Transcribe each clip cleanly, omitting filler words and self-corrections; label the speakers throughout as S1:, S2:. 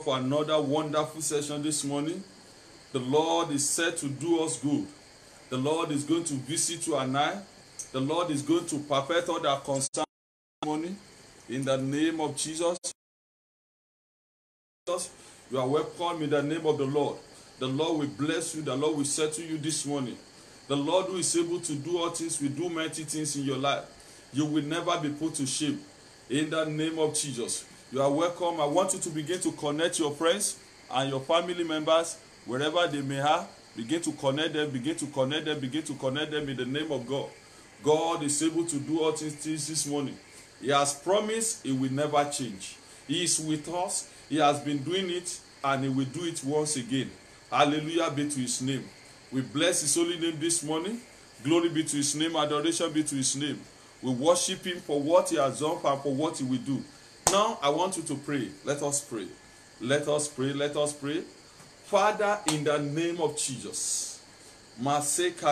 S1: For another wonderful session this morning. The Lord is set to do us good. The Lord is going to visit you and I. The Lord is going to perfect all that concern this morning. In the name of Jesus. You are welcome in the name of the Lord. The Lord will bless you. The Lord will settle you this morning. The Lord who is able to do all things will do mighty things in your life. You will never be put to shame. In the name of Jesus. You are welcome. I want you to begin to connect your friends and your family members wherever they may have. Begin to connect them, begin to connect them, begin to connect them in the name of God. God is able to do all things this morning. He has promised He will never change. He is with us. He has been doing it and He will do it once again. Hallelujah be to His name. We bless His holy name this morning. Glory be to His name. Adoration be to His name. We worship Him for what He has done and for what He will do. Now, I want you to pray. Let us pray. Let us pray. Let us pray. Father, in the name of Jesus. My Father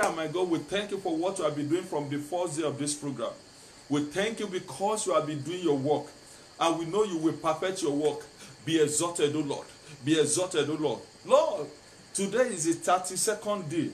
S1: and my God, we thank you for what you have been doing from the first day of this program. We thank you because you have been doing your work. And we know you will perfect your work. Be exalted, O Lord. Be exalted, O Lord. Lord, today is the 32nd day.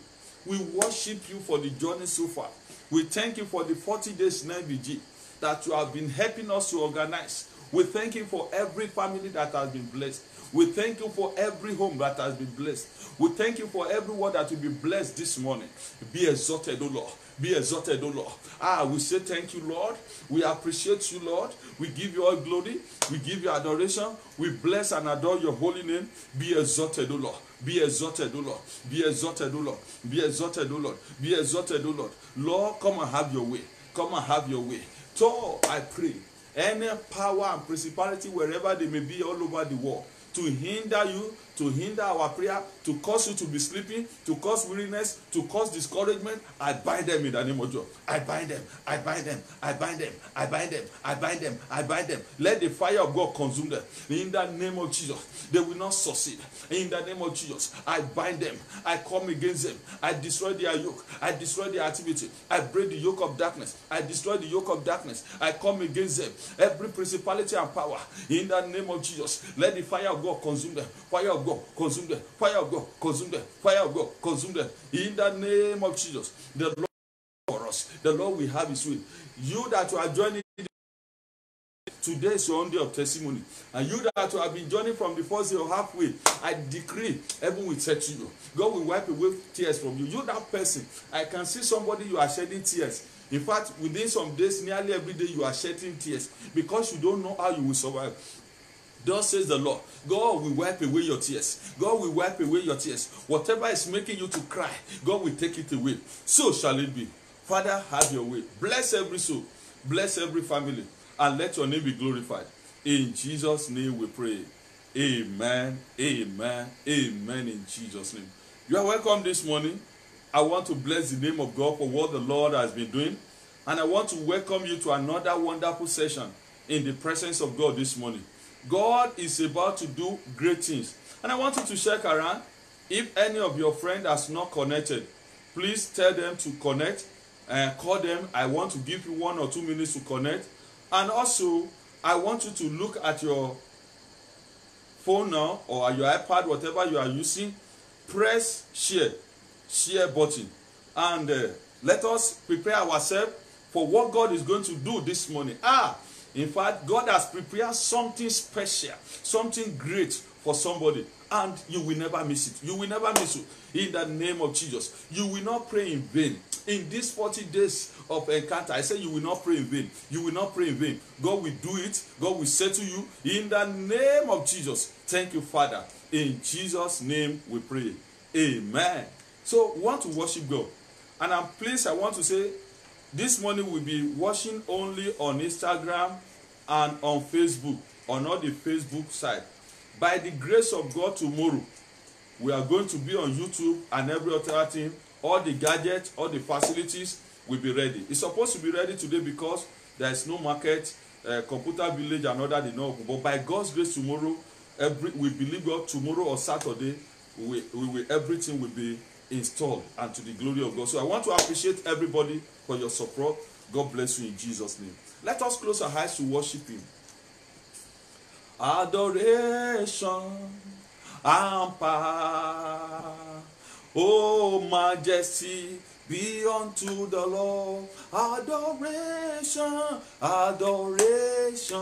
S1: We worship you for the journey so far. We thank you for the 40 days 9 VG that you have been helping us to organize. We thank you for every family that has been blessed. We thank you for every home that has been blessed. We thank you for everyone that will be blessed this morning. Be exalted, O Lord. Be exalted, O Lord. We say thank you, Lord. We appreciate you, Lord. We give you all glory. We give you adoration. We bless and adore your holy name. Be exalted, O Lord. Be exalted, O Lord. Be exalted, O Lord. Be exalted, O Lord. Be exalted, O Lord. Lord, come and have your way. Come and have your way. So I pray, any power and principality wherever they may be all over the world, to hinder you, to hinder our prayer, to cause you to be sleeping, to cause weariness, to cause discouragement, I bind them in the name of Jesus. I bind them, I bind them, I bind them, I bind them, I bind them, I bind them. Let the fire of God consume them. In the name of Jesus, they will not succeed. In the name of Jesus, I bind them. I come against them. I destroy their yoke. I destroy their activity. I break the yoke of darkness. I destroy the yoke of darkness. I come against them. Every principality and power, in the name of Jesus, let the fire of God consume them. Fire of God consume them. Fire of God consume them. Fire of God consume them. In the name of Jesus, the Lord for us. The Lord will have His way. You that you are joining today is your own day of testimony. And you that have been joining from the first day or halfway, I decree heaven will set you. God will wipe away tears from you. You that person, I can see somebody you are shedding tears. In fact, within some days, nearly every day you are shedding tears because you don't know how you will survive. Thus says the Lord, God will wipe away your tears. God will wipe away your tears. Whatever is making you to cry, God will take it away. So shall it be. Father, have your way. Bless every soul. Bless every family. And let your name be glorified. In Jesus' name we pray. Amen. Amen. Amen. In Jesus' name. You are welcome this morning. I want to bless the name of God for what the Lord has been doing. And I want to welcome you to another wonderful session in the presence of God this morning. God is about to do great things. And I want you to check around. If any of your friends are not connected, please tell them to connect and call them. I want to give you 1 or 2 minutes to connect. And also, I want you to look at your phone now or your iPad, whatever you are using. Press share button. And let us prepare ourselves for what God is going to do this morning. In fact, God has prepared something special, something great for somebody. And you will never miss it. You will never miss it. In the name of Jesus. You will not pray in vain. In these 40 days of encounter, I say you will not pray in vain. You will not pray in vain. God will do it. God will say to you, in the name of Jesus. Thank you, Father. In Jesus' name we pray. Amen. So, we want to worship God. And I'm pleased, I want to say, this morning we'll be watching only on Instagram and on Facebook, on all the Facebook side. By the grace of God, tomorrow, we are going to be on YouTube and every other thing. All the gadgets, all the facilities will be ready. It's supposed to be ready today because there is no market, computer village and other than all. But by God's grace, tomorrow, we believe God, tomorrow or Saturday, everything will be installed and to the glory of God. So I want to appreciate everybody for your support. God bless you in Jesus' name. Let us close our eyes to worship Him. adoration and power. Oh, majesty be unto the Lord. Adoration, adoration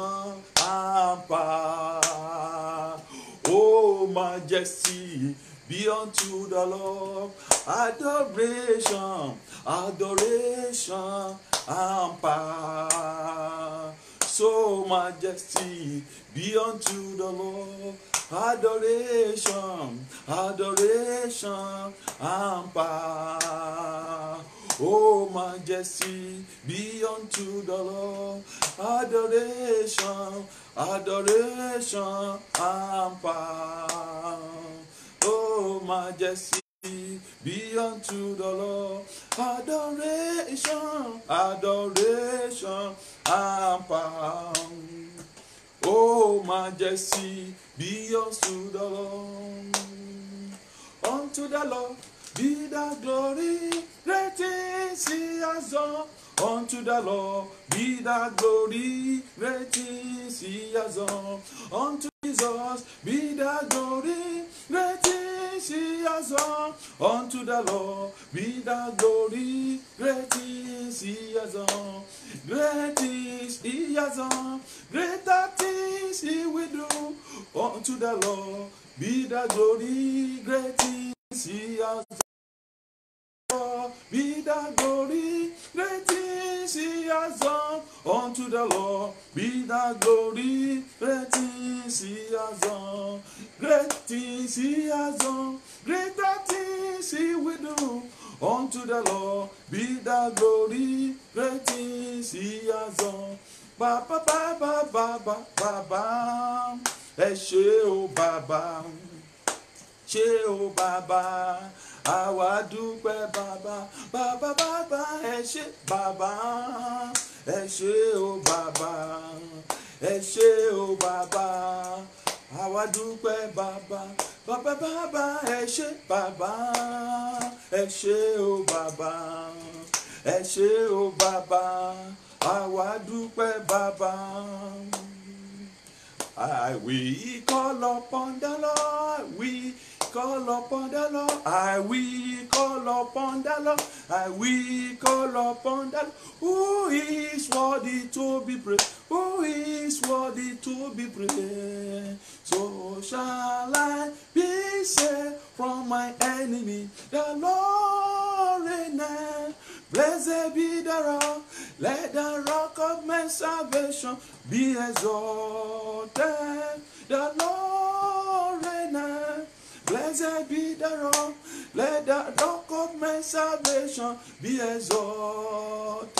S1: and power. Oh, majesty be unto the Lord. Adoration, adoration and power. So majesty be unto the Lord. Adoration, adoration and power. Oh, majesty be unto the Lord. Adoration, adoration and power. Oh, majesty be unto the Lord. Adoration, adoration and power. Oh, majesty be unto the Lord. Unto the Lord be the glory, great things he has done. Unto the Lord be the glory, great things he has done. Unto Jesus be the glory, great things he has done. Unto the Lord be the glory, great things he has done. Great things he has done, greater things he will do. Unto the Lord be the glory, great things he has done. Be the glory, great things he has done. Unto the Lord be the glory, great things he has done. Great things he has done, greater things he will do. Unto the Lord be the glory, great things he has done. Ba ba ba ba ba ba ba ba. Ẹ ṣé o bàbá, ṣé o bàbá. Àwa dúpẹ́ bàbá, bàbá bàbá, ẹ ṣé bàbá, ẹ ṣé o bàbá, ẹ ṣé o bàbá. Àwa dúpẹ́ bàbá, bàbá bàbá, ẹ ṣé bàbá, ẹ ṣé o bàbá, ẹ ṣé o bàbá. Àwa dúpẹ́ bàbá. I will call upon the Lord, we call upon the Lord, I will call upon the Lord, I will call upon the Lord, who is worthy to be praised, who is worthy to be praised. So shall I be saved from my enemy, the Lord reigneth. Blessed be the rock, let the rock of my salvation be exalted. The Lord reigneth. Blessed be the rock, let the rock of my salvation be exalted.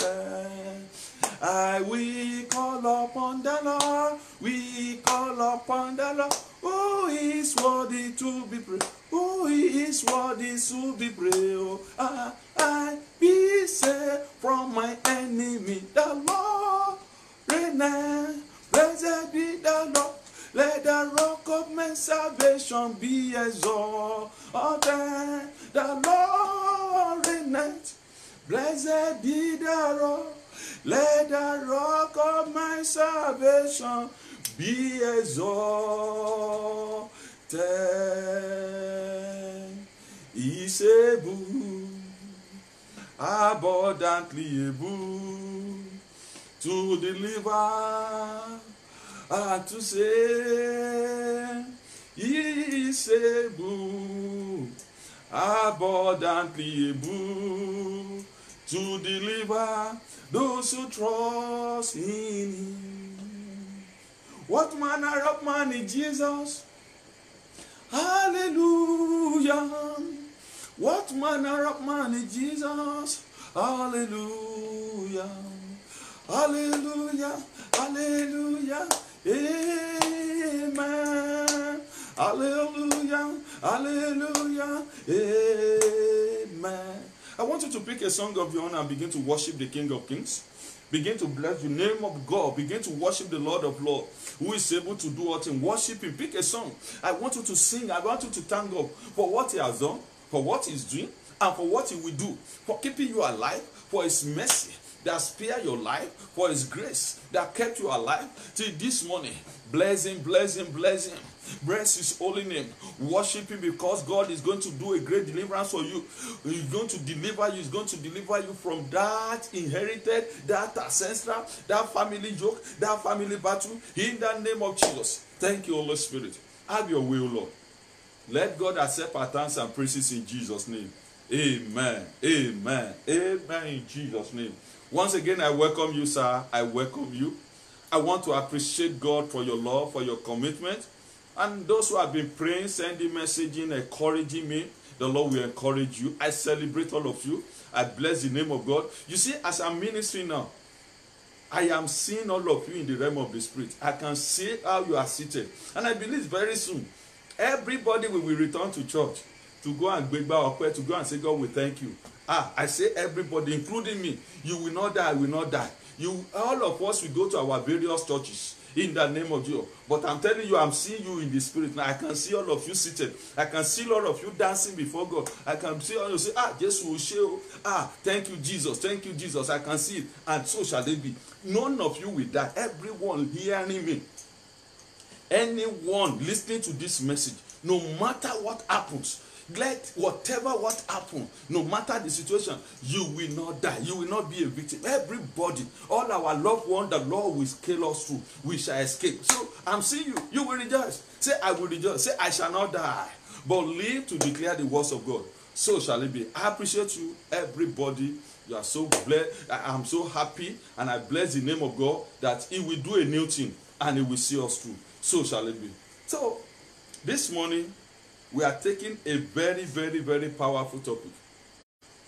S1: I will call upon the Lord, we call upon the Lord, who is worthy to be praised, who is worthy to be praised. Oh, I be saved from my enemy, the Lord reigneth. Blessed be the Lord, let the rock of my salvation be exalted. The Lord reigneth. Blessed be the rock, let the rock of my salvation be exalted. He's able, abundantly able to deliver and to save. He is able, abundantly able to deliver those who trust in him. What manner of man is Jesus? Hallelujah. What manner of man is Jesus? Hallelujah. Hallelujah. Hallelujah. Amen. Hallelujah. Hallelujah. Amen. I want you to pick a song of your own and begin to worship the King of Kings. Begin to bless the name of God. Begin to worship the Lord of Lords, who is able to do all things. Worship him. Pick a song. I want you to sing. I want you to thank God for what he has done, for what he's doing, and for what he will do, for keeping you alive, for his mercy, that spared your life, for his grace that kept you alive till this morning. Bless him, bless him, bless him. Bless his holy name. Worship him, because God is going to do a great deliverance for you. He's going to deliver you. He's going to deliver you from that inherited, that ancestral, that family joke, that family battle. In the name of Jesus. Thank you, Holy Spirit. Have your will, Lord. Let God accept our thanks and praises in Jesus' name. Amen. Amen. Amen in Jesus' name. Once again, I welcome you, sir. I welcome you. I want to appreciate God for your love, for your commitment. And those who have been praying, sending messaging, encouraging me, the Lord will encourage you. I celebrate all of you. I bless the name of God. You see, as I'm ministering now, I am seeing all of you in the realm of the Spirit. I can see how you are seated. And I believe very soon, everybody will return to church to go and beg back, to go and say, God, we thank you. I say everybody, including me. You will not die, I will not die. All of us will go to our various churches in the name of Jesus. But I'm telling you, I'm seeing you in the Spirit now. I can see all of you seated. I can see all of you dancing before God. I can see all of you say, Jesus will show. Thank you, Jesus. Thank you, Jesus. I can see it. And so shall it be. None of you will die. Everyone hearing me, anyone listening to this message, no matter what happens, let whatever what happen, no matter the situation, you will not die. You will not be a victim. Everybody, all our loved ones, the Lord will scale us through. We shall escape. So I'm seeing you. You will rejoice. Say, I will rejoice. Say, I shall not die, but live to declare the words of God. So shall it be. I appreciate you, everybody. You are so blessed. I'm so happy, and I bless the name of God that he will do a new thing and he will see us through. So shall it be. So this morning, we are taking a very, very, very powerful topic.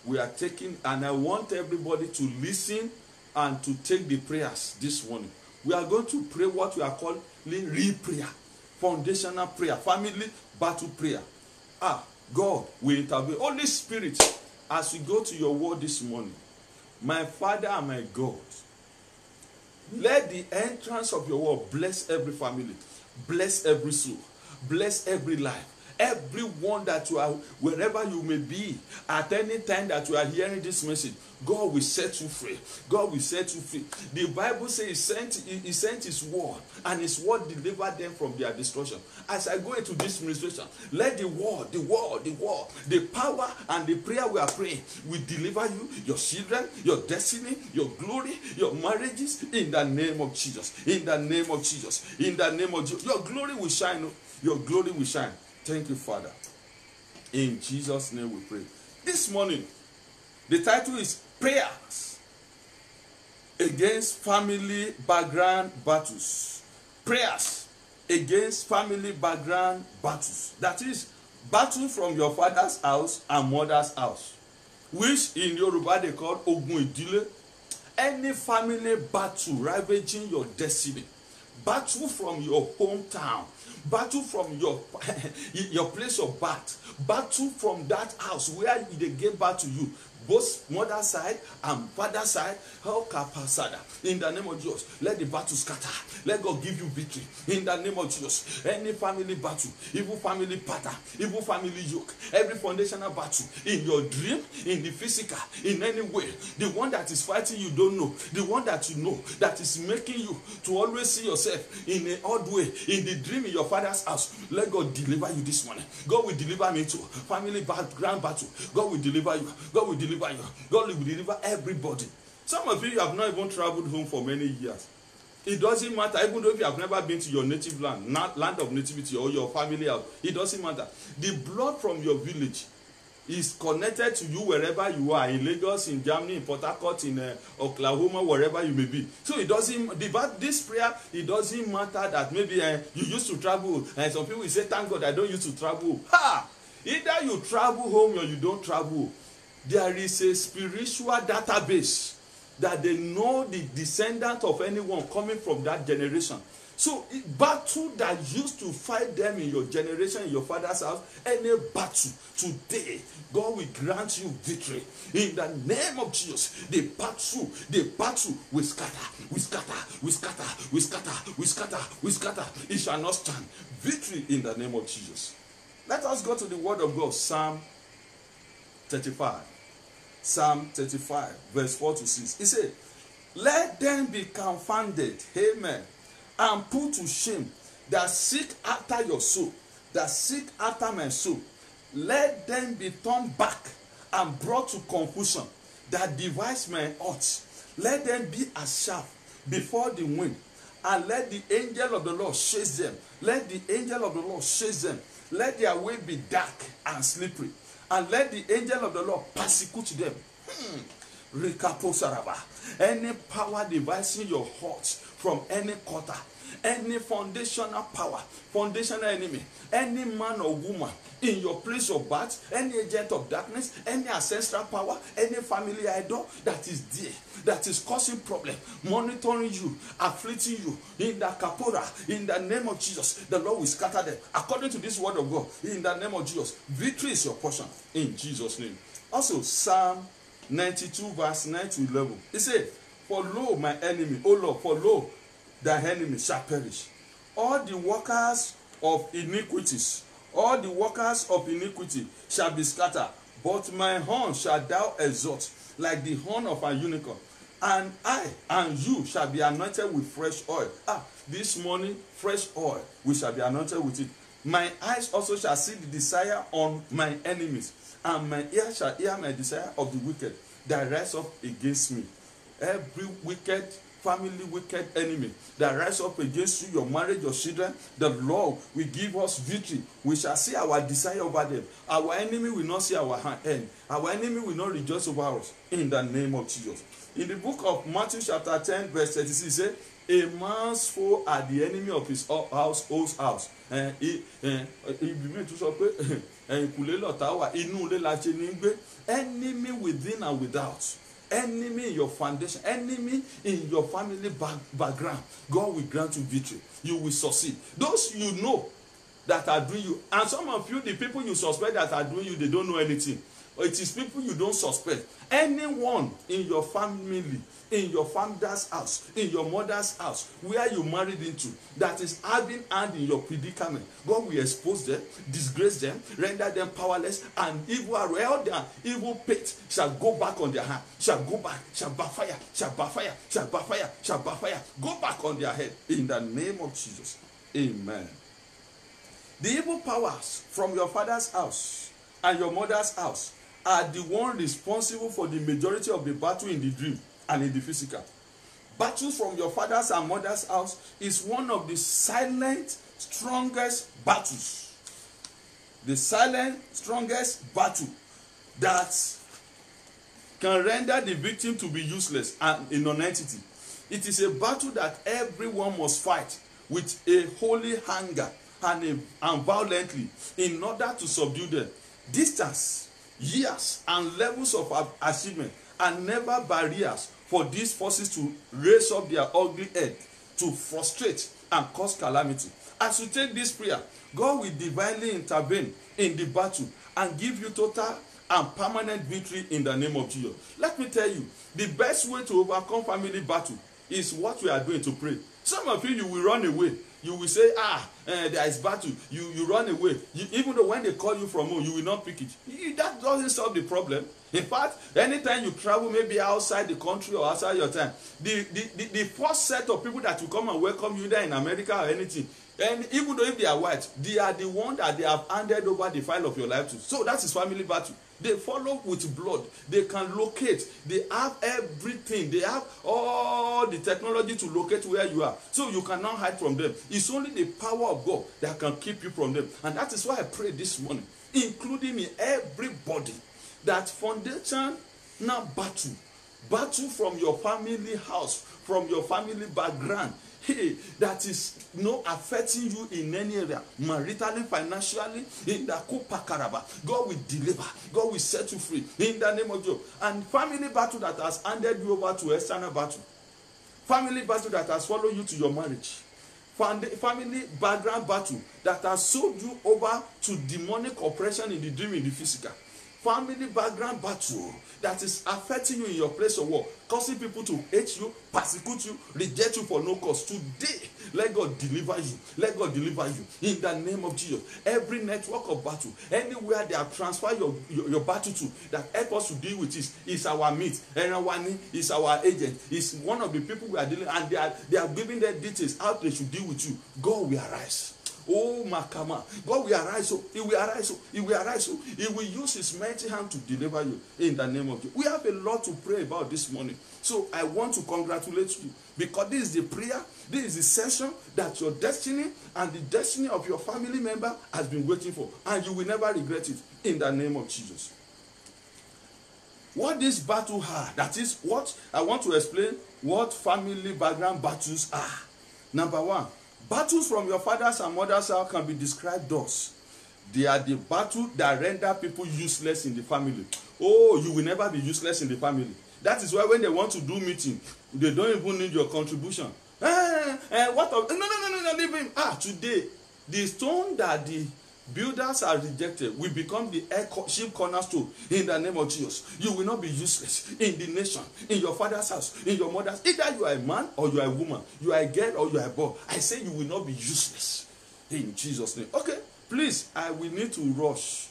S1: We are taking, and I want everybody to listen and to take the prayers this morning. We are going to pray what we are calling real prayer, foundational prayer, family battle prayer. God will intervene. Holy Spirit, as we go to your word this morning, my Father and my God, let the entrance of your word bless every family, bless every soul, bless every life. Everyone that you are, wherever you may be, at any time that you are hearing this message, God will set you free. God will set you free. The Bible says he sent his word, and his word delivered them from their destruction. As I go into this ministration, let the word, the power and the prayer we are praying will deliver you, your children, your destiny, your glory, your marriages, in the name of Jesus. In the name of Jesus. In the name of Jesus. Your glory will shine. Your glory will shine. Thank you, Father. In Jesus' name we pray. This morning, the title is Prayers Against Family Background Battles. Prayers against family background battles. That is, battle from your father's house and mother's house, which in Yoruba they call Ogun Idile. Any family battle ravaging your destiny, battle from your hometown, battle from your place of birth, battle from that house where they gave birth to you, both mother side and father side. In the name of Jesus, let the battle scatter. Let God give you victory. In the name of Jesus, any family battle, evil family pattern, evil family yoke, every foundational battle in your dream, in the physical, in any way, the one that is fighting you don't know, the one that you know that is making you to always see yourself in an odd way, in the dream in your father's house, let God deliver you this morning. God will deliver me too. Family background battle, God will deliver you. God will deliver you. God will deliver everybody. Some of you have not even traveled home for many years. It doesn't matter, even though if you have never been to your native land, not land of nativity, or your family house, it doesn't matter. The blood from your village is connected to you wherever you are, in Lagos, in Germany, in Port Harcourt, in Oklahoma, wherever you may be. So it doesn't, this prayer, it doesn't matter that maybe you used to travel, and some people will say, thank God I don't used to travel. Either you travel home or you don't travel. There is a spiritual database that they know the descendant of anyone coming from that generation. So battle that used to fight them in your generation, in your father's house, any battle today, God will grant you victory. In the name of Jesus, the battle will scatter, will scatter, will scatter, will scatter, will scatter, will scatter. It shall not stand. Victory in the name of Jesus. Let us go to the word of God, Psalm 35. Psalm 35, verse 4 to 6. He said, let them be confounded, amen, and put to shame that seek after your soul, that seek after my soul. Let them be turned back and brought to confusion that devise my heart. Let them be as chaff before the wind, and let the angel of the Lord chase them. Let the angel of the Lord chase them. Let their way be dark and slippery, and let the angel of the Lord persecute them. Any power devising your heart from any quarter, any foundational power, foundational enemy, any man or woman in your place of birth, any agent of darkness, any ancestral power, any family idol that is there, that is causing problem, monitoring you, afflicting you, in the kapora, in the name of Jesus, the Lord will scatter them. According to this word of God, in the name of Jesus, victory is your portion, in Jesus' name. Also, Psalm 92 verse 9 to 11. He said, for lo, my enemy, O Lord, for lo, thy enemy shall perish. All the workers of iniquities, all the workers of iniquity shall be scattered. But my horn shall thou exalt, like the horn of an unicorn. And I and you shall be anointed with fresh oil. This morning, fresh oil, we shall be anointed with it. My eyes also shall see the desire on my enemies, and my ear shall hear my desire of the wicked that rise up against me. Every wicked, family wicked enemy that rise up against you, your marriage, your children, the Lord will give us victory. We shall see our desire over them. Our enemy will not see our hand. Our enemy will not rejoice over us, in the name of Jesus. In the book of Matthew chapter 10 verse 36, it says, a man's foe are the enemy of his household house. Enemy within and without. Enemy in your foundation, enemy in your family background. God will grant you victory. You will succeed. Those you know that are doing you, and some of you, the people you suspect that are doing you, they don't know anything. It is people you don't suspect. Anyone in your family, in your father's house, in your mother's house, where you married into, that is having hand in your predicament, God will expose them, disgrace them, render them powerless, and evil arrow, their evil pit shall go back on their hand, shall go back, shall backfire, shall backfire, shall backfire, shall backfire, go back on their head, in the name of Jesus. Amen. The evil powers from your father's house and your mother's house are the one responsible for the majority of the battle in the dream and in the physical. Battles from your father's and mother's house is one of the silent, strongest battles. The silent, strongest battle that can render the victim to be useless and a non-entity. It is a battle that everyone must fight with a holy anger and violently in order to subdue them. Distance, years, and levels of achievement are never barriers for these forces to raise up their ugly head, to frustrate and cause calamity. As you take this prayer, God will divinely intervene in the battle and give you total and permanent victory in the name of Jesus. Let me tell you, the best way to overcome family battle is what we are doing to pray. Some of you will run away. You will say, there is battle. You run away. Even though when they call you from home, you will not pick it. That doesn't solve the problem. In fact, anytime you travel, maybe outside the country or outside your time, the first set of people that will come and welcome you there in America or anything, and even though if they are white, they are the one that they have handed over the file of your life to. So that is family battle. They follow with blood. They can locate. They have everything. They have all the technology to locate where you are. So you cannot hide from them. It's only the power of God that can keep you from them. And that is why I pray this morning, including me, everybody, that foundation now battle from your family house, from your family background, that is affecting you in any area, maritally, financially, in the Kupakaraba. God will deliver. God will set you free in the name of Jesus. And family battle that has handed you over to external battle, family battle that has followed you to your marriage, family background battle that has sold you over to demonic oppression in the dream, in the physical, family background battle that is affecting you in your place of work, causing people to hate you, persecute you, reject you for no cause. Today, let God deliver you. Let God deliver you in the name of Jesus. Every network of battle, anywhere they have transferred your battle to, that help us to deal with this, is our meat. Erawani is our agent. Is one of the people we are dealing, and they are giving their details how they should deal with you. God will arise. Oh, Makama. God will arise. So he will arise. So he will arise. So he will use his mighty hand to deliver you in the name of Jesus. We have a lot to pray about this morning. So I want to congratulate you, because this is the prayer, this is the session that your destiny and the destiny of your family member has been waiting for, and you will never regret it in the name of Jesus. What this battle are, that is what I want to explain, what family background battles are. Number one, battles from your father's and mother's house can be described thus. They are the battle that render people useless in the family. Oh, you will never be useless in the family. That is why when they want to do meeting, they don't even need your contribution. What of? No, leave him. Today, the stone that the builders are rejected will become the chief cornerstone in the name of Jesus. You will not be useless in the nation, in your father's house, in your mother's. Either you are a man or you are a woman, you are a girl or you are a boy. I say you will not be useless in Jesus' name. Okay, please, I will need to rush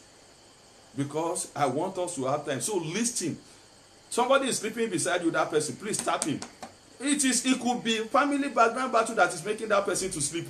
S1: because I want us to have time. So listen. Somebody is sleeping beside you, that person, please tap him. It could be family background battle that is making that person to sleep.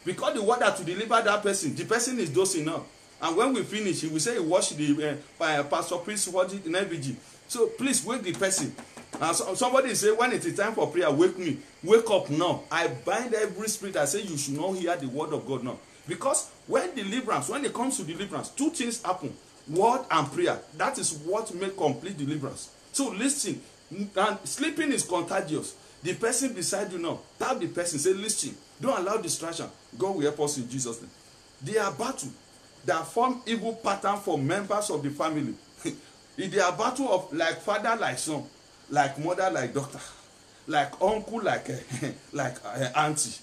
S1: Because the word that to deliver that person, the person is dosing now. And when we finish, he will say he watched the Pastor Prince watch it in NVG. So please wake the person. And somebody say, when it is time for prayer, wake me. Wake up now. I bind every spirit that say you should not hear the word of God now. Because when it comes to deliverance, two things happen. Word and prayer. That is what makes complete deliverance. So listen, and sleeping is contagious. The person beside you now, tap the person, say listen, don't allow distraction. God will help us in Jesus' name. They are battle that form evil pattern for members of the family. They are battle of like father like son, like mother like daughter, like uncle like auntie.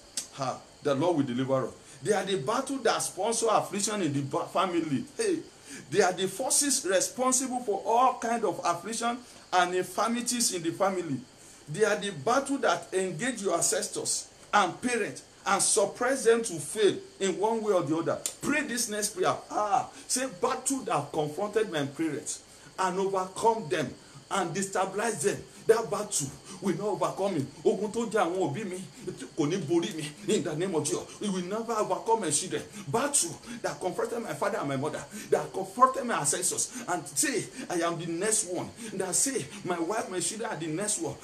S1: The Lord will deliver us. They are the battle that sponsor affliction in the family. They are the forces responsible for all kinds of affliction and infirmities in the family. They are the battle that engage your ancestors and parents and suppress them to fail in one way or the other. Pray this next prayer. Say battle that confronted my parents and overcome them and destabilize them. That battle will not overcome me. Ogun tó jà àwọn òbí mi kò ní borí mi in the name of Jesus. It will never overcome my children. Battle that confronted my father and my mother, that confronted my ancestors, and say I am the next one. That say my wife, my children are the next one.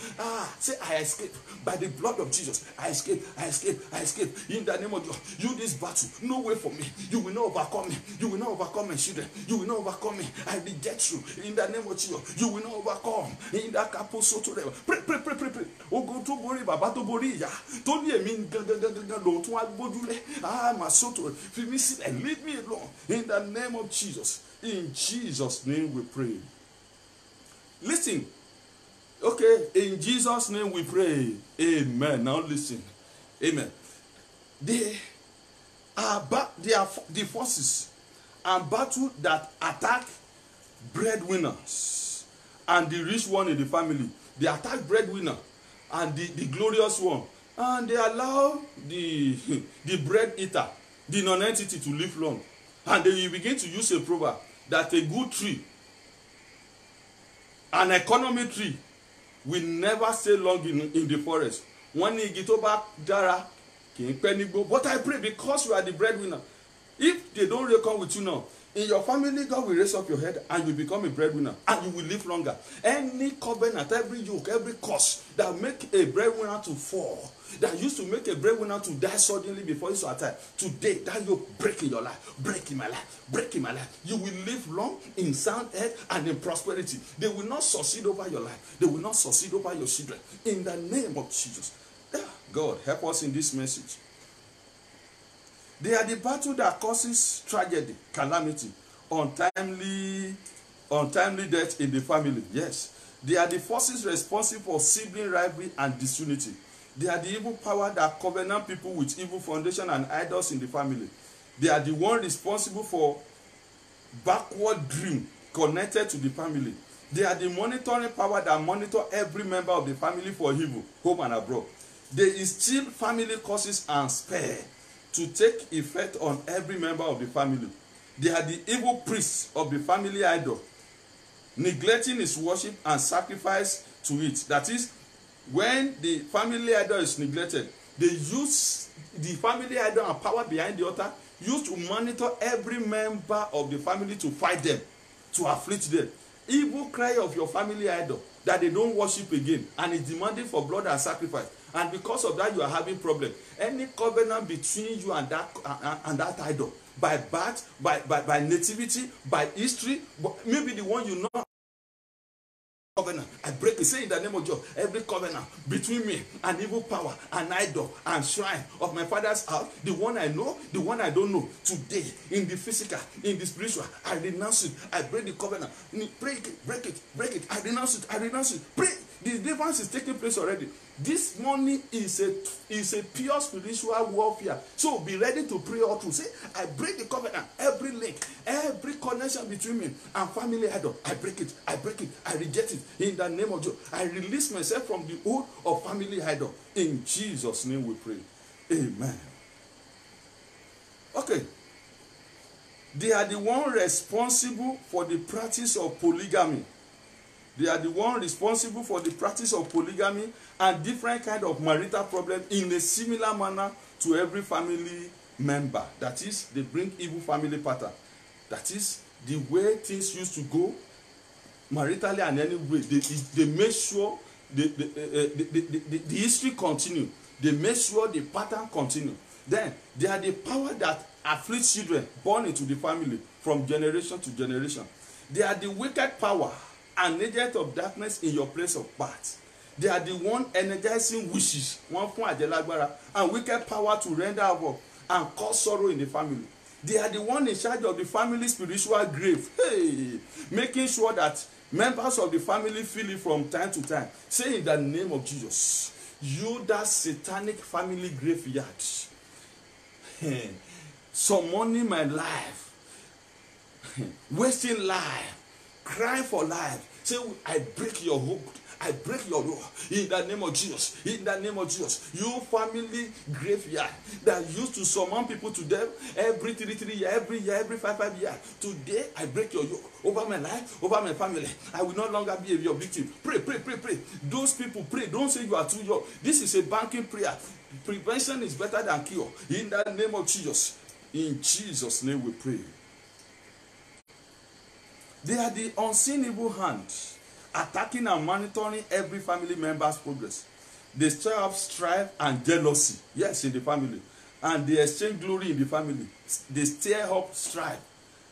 S1: Say I escape by the blood of Jesus. I escape in the name of Jesus. You this battle, no way for me. You will not overcome me. You will not overcome my children. You will not overcome me. I reject you in the name of Jesus. You will not overcome in that caposo to them. Pray. Ogun tó borí bàbá tó borí ìyá tó ní èmi gangan lòun tún wá gbójúlé. Màá sọ́tò fi mí sílẹ̀, leave me alone in the name of Jesus. In Jesus' name we pray. Listen. Okay, in Jesus' name we pray. Amen. Now listen. Amen. They are the forces and battle that attack breadwinners and the rich one in the family. They attack breadwinner and the glorious one, and they allow the bread eater, the non-entity, to live long. And then you begin to use a proverb that a good tree, an economy tree, will never stay long in the forest. One igi tó bá dára kì í pẹ́ nígbó. But I pray, because you are the breadwinner, if they don't reckon with you now, in your family, God will raise up your head and you become a breadwinner and you will live longer. Any covenant, every yoke, every curse that make a breadwinner to fall, that used to make a breadwinner to die suddenly before his time, today that yoke break in your life, break in my life, break in my life. You will live long in sound health and in prosperity. They will not succeed over your life. They will not succeed over your children. In the name of Jesus. God, help us in this message. They are the battle that causes tragedy, calamity, untimely death in the family. Yes. They are the forces responsible for sibling rivalry and disunity. They are the evil power that covenant people with evil foundation and idols in the family. They are the one responsible for backward dream connected to the family. They are the monitoring power that monitor every member of the family for evil, home and abroad. They instill family causes and spare to take effect on every member of the family. They are the evil priests of the family idol, neglecting its worship and sacrifice to it. That is, when the family idol is neglected, they use the family idol and power behind the altar used to monitor every member of the family to fight them, to afflict them. Evil cry of your family idol that they don't worship again and is demanding for blood and sacrifice, and because of that you are having problem. Any covenant between you and that idol, by birth, by nativity, by history, maybe the one you know, covenant, I break it. Say in the name of Jesus, every covenant between me and evil power and idol and shrine of my father's house, the one I know, the one I don't know, today, in the physical, in the spiritual, I renounce it. I break the covenant. Break it, break it, break it. I renounce it, I renounce it. Pray. The deliverance is taking place already. This morning is a pure spiritual warfare. So be ready to pray all through. Say, I break the covenant, every link, every connection between me and family idol. I break it, I break it, I reject it. In the name of Jesus, I release myself from the hold of family idol. In Jesus' name we pray. Amen. Okay. They are the one responsible for the practice of polygamy. They are the one responsible for the practice of polygamy and different kind of marital problem in a similar manner to every family member. That is, they bring evil family pattern. That is, the way things used to go maritally and any way, they make sure the history continue. They make sure the pattern continue. Then, they are the power that afflicts children born into the family from generation to generation. They are the wicked power and agent of darkness in your place of birth. They are the one energizing wishes, one fún àjẹlágbára, and wicked power to render havoc and cause sorrow in the family. They are the one in charge of the family spiritual grave, hey, making sure that members of the family feel it from time to time. Say in the name of Jesus, you that satanic family graveyard, summoning my life, wasting life, cry for life. Say, I break your hope. I break your law in the name of Jesus. In the name of Jesus. You family graveyard that used to summon people to death every 3 years, every year, every 5 years. Today, I break your yoke over my life, over my family. I will no longer be your victim. Pray, pray, pray, pray. Those people pray. Don't say you are too young. This is a banking prayer. Prevention is better than cure. In the name of Jesus. In Jesus' name we pray. They are the unseen evil hand attacking and monitoring every family member's progress. They stir up strife and jealousy, yes, in the family. And they exchange glory in the family. They stir up strife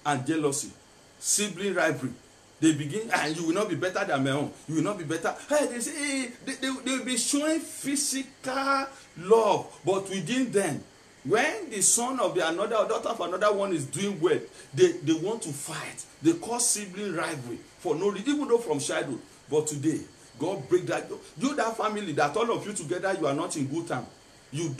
S1: and jealousy, sibling rivalry. They begin, and you will not be better than my own. You will not be better. Hey, they say, hey, they will be showing physical love, but within them, when the son of the another or daughter of another one is doing well, they want to fight. They cause sibling rivalry for no reason, even though from childhood. But today, God break that. You that family, that all of you together, you are not in good time. You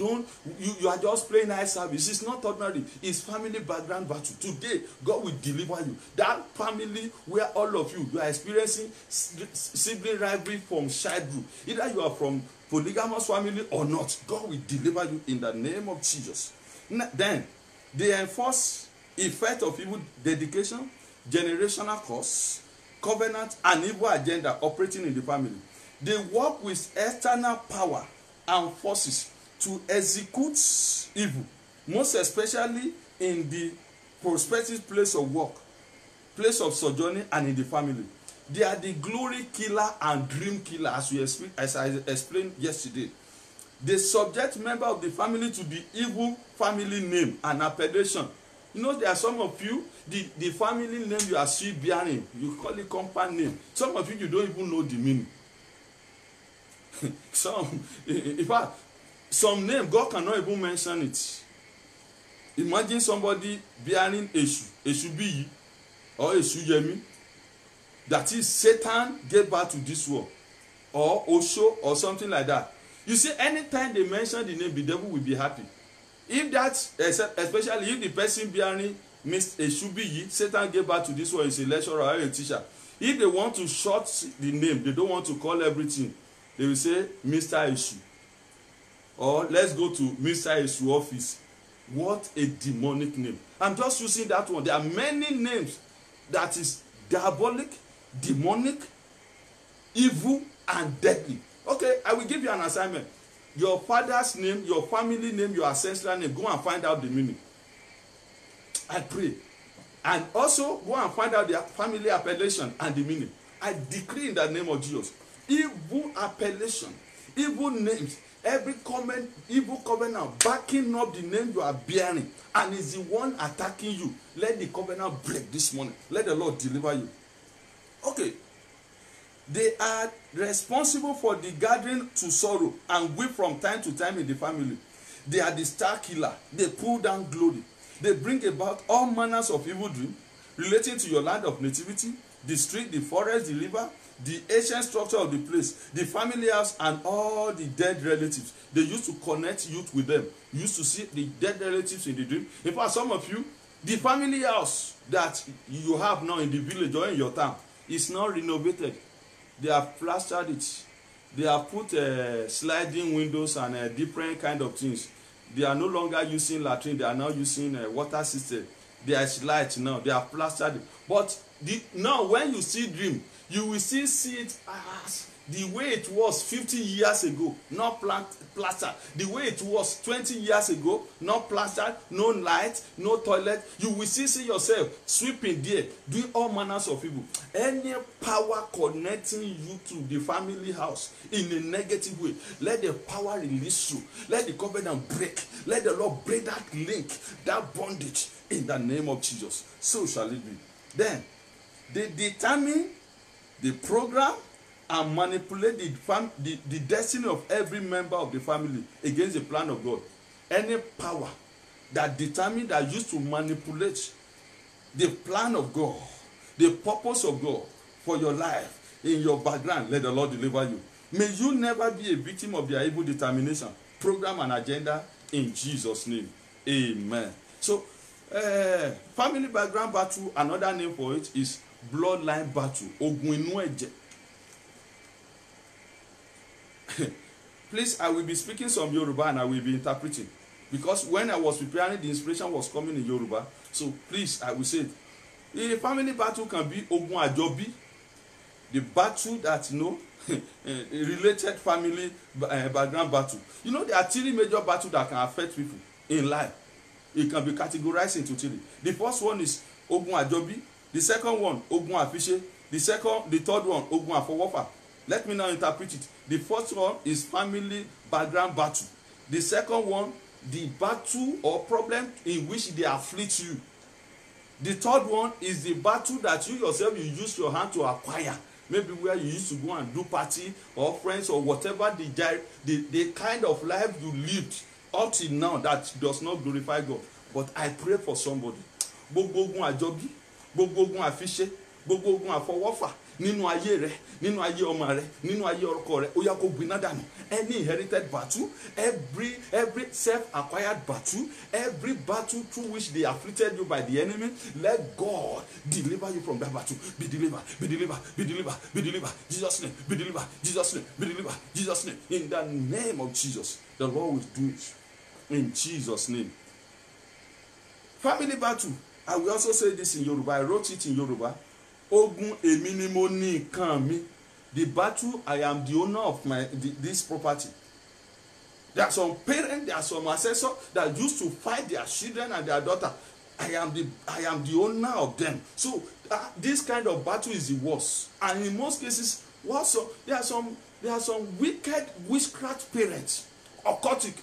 S1: are just playing nice service. It's not ordinary. It's family background battle. Today, God will deliver you. That family where all of you are experiencing sibling rivalry from childhood. Either you are from polygamous family or not, God will deliver you in the name of Jesus. Then, they enforce effect of evil dedication, generational curse, covenant, and evil agenda operating in the family. They work with external power and forces to execute evil, most especially in the prospective place of work, place of sojourning, and in the family. They are the glory killer and dream killer, as I explained yesterday. They subject member of the family to the evil family name and appellation. You know, there are some of you, the family name you are still bearing, you call it compound name. Some of you don't even know the meaning. In fact, some name, God cannot even mention it. Imagine somebody bearing Eshubiyi or Eshuyemi. That is, Satan gave birth to this world. Or Osho or something like that. You see, anytime they mention the name, the devil will be happy. If that, especially if the person bearing Mr. Eshubiyi, Satan gave back to this one, is a lecturer or a teacher. If they want to short the name, they don't want to call everything, they will say Mr. Eshu. Or let's go to Mr. Eshu office. What a demonic name. I'm just using that one. There are many names that is diabolic, demonic, evil, and deadly. Okay, I will give you an assignment. Your father's name, your family name, your ancestral name, go and find out the meaning. I pray. And also go and find out their family appellation and the meaning. I decree in the name of Jesus. Evil appellation, evil names, every comment, evil covenant backing up the name you are bearing and is the one attacking you. Let the covenant break this morning. Let the Lord deliver you. Okay. They are responsible for the gathering to sorrow and weep from time to time in the family. They are the star killer. They pull down glory. They bring about all manners of evil dreams relating to your land of nativity, the street, the forest, the river, the ancient structure of the place, the family house, and all the dead relatives. They used to connect youth with them. You used to see the dead relatives in the dream. In fact, some of you, the family house that you have now in the village or in your town is not renovated. They have plastered it. They have put sliding windows and different kind of things. They are no longer using latrine. They are now using water system. There is light now. They have plastered it. But now when you see dream, you will still see it as the way it was 50 years ago, not plastered. The way it was 20 years ago, not plastered, no light, no toilet. You will still see yourself sweeping there, doing all manners of evil. Any power connecting you to the family house in a negative way, let the power release you. Let the covenant break. Let the Lord break that link, that bondage in the name of Jesus. So shall it be. Then, they determine the program and manipulate the destiny of every member of the family against the plan of God. Any power that determine, that used to manipulate the plan of God, the purpose of God for your life, in your background, let the Lord deliver you. May you never be a victim of their evil determination, program, and agenda in Jesus' name. Amen. So, family background battle, another name for it is bloodline battle. Ogun inu eje. Please, I will be speaking some Yoruba and I will be interpreting. Because when I was preparing, the inspiration was coming in Yoruba. So please, I will say it. The family battle can be Ogun Ajobi. The battle that, related family background battle. There are three major battles that can affect people in life. It can be categorized into three. The first one is Ogun Ajobi. The second one, Ogun Afishe. The third one, Ogun Afowofa. Let me now interpret it. The first one is family background battle. The second one, the battle or problem in which they afflict you. The third one is the battle that you yourself, you use your hand to acquire. Maybe where you used to go and do party or friends or whatever the kind of life you lived up till now that does not glorify God. But I pray for somebody. Gbogbo ogun àjọbí, gbogbo ogun àfiṣe, gbogbo ogun àfọwọ́fà nínú ayé rẹ, nínú ayé ọmọ rẹ, nínú ayé ọkọ rẹ, ó yá kó gbiná dànù. Any inherited battle, every self-acquired battle, every battle through which they afflicted you by the enemy, let God deliver you from that battle. Be delivered, be delivered, be delivered, be delivered. Jesus' name, be delivered, Jesus' name, be delivered, Jesus' name. In the name of Jesus, the Lord will do it. In Jesus' name. Family battle. I will also say this in Yoruba. I wrote it in Yoruba. Ogun èmi ni mo ní nǹkan mi. The battle, I am the owner of this property. There are some parents, there are some ancestors that used to fight their children and their daughter. I am the owner of them. So this kind of battle is the worst. And in most cases, also there are some wicked witchcraft parents, occultic.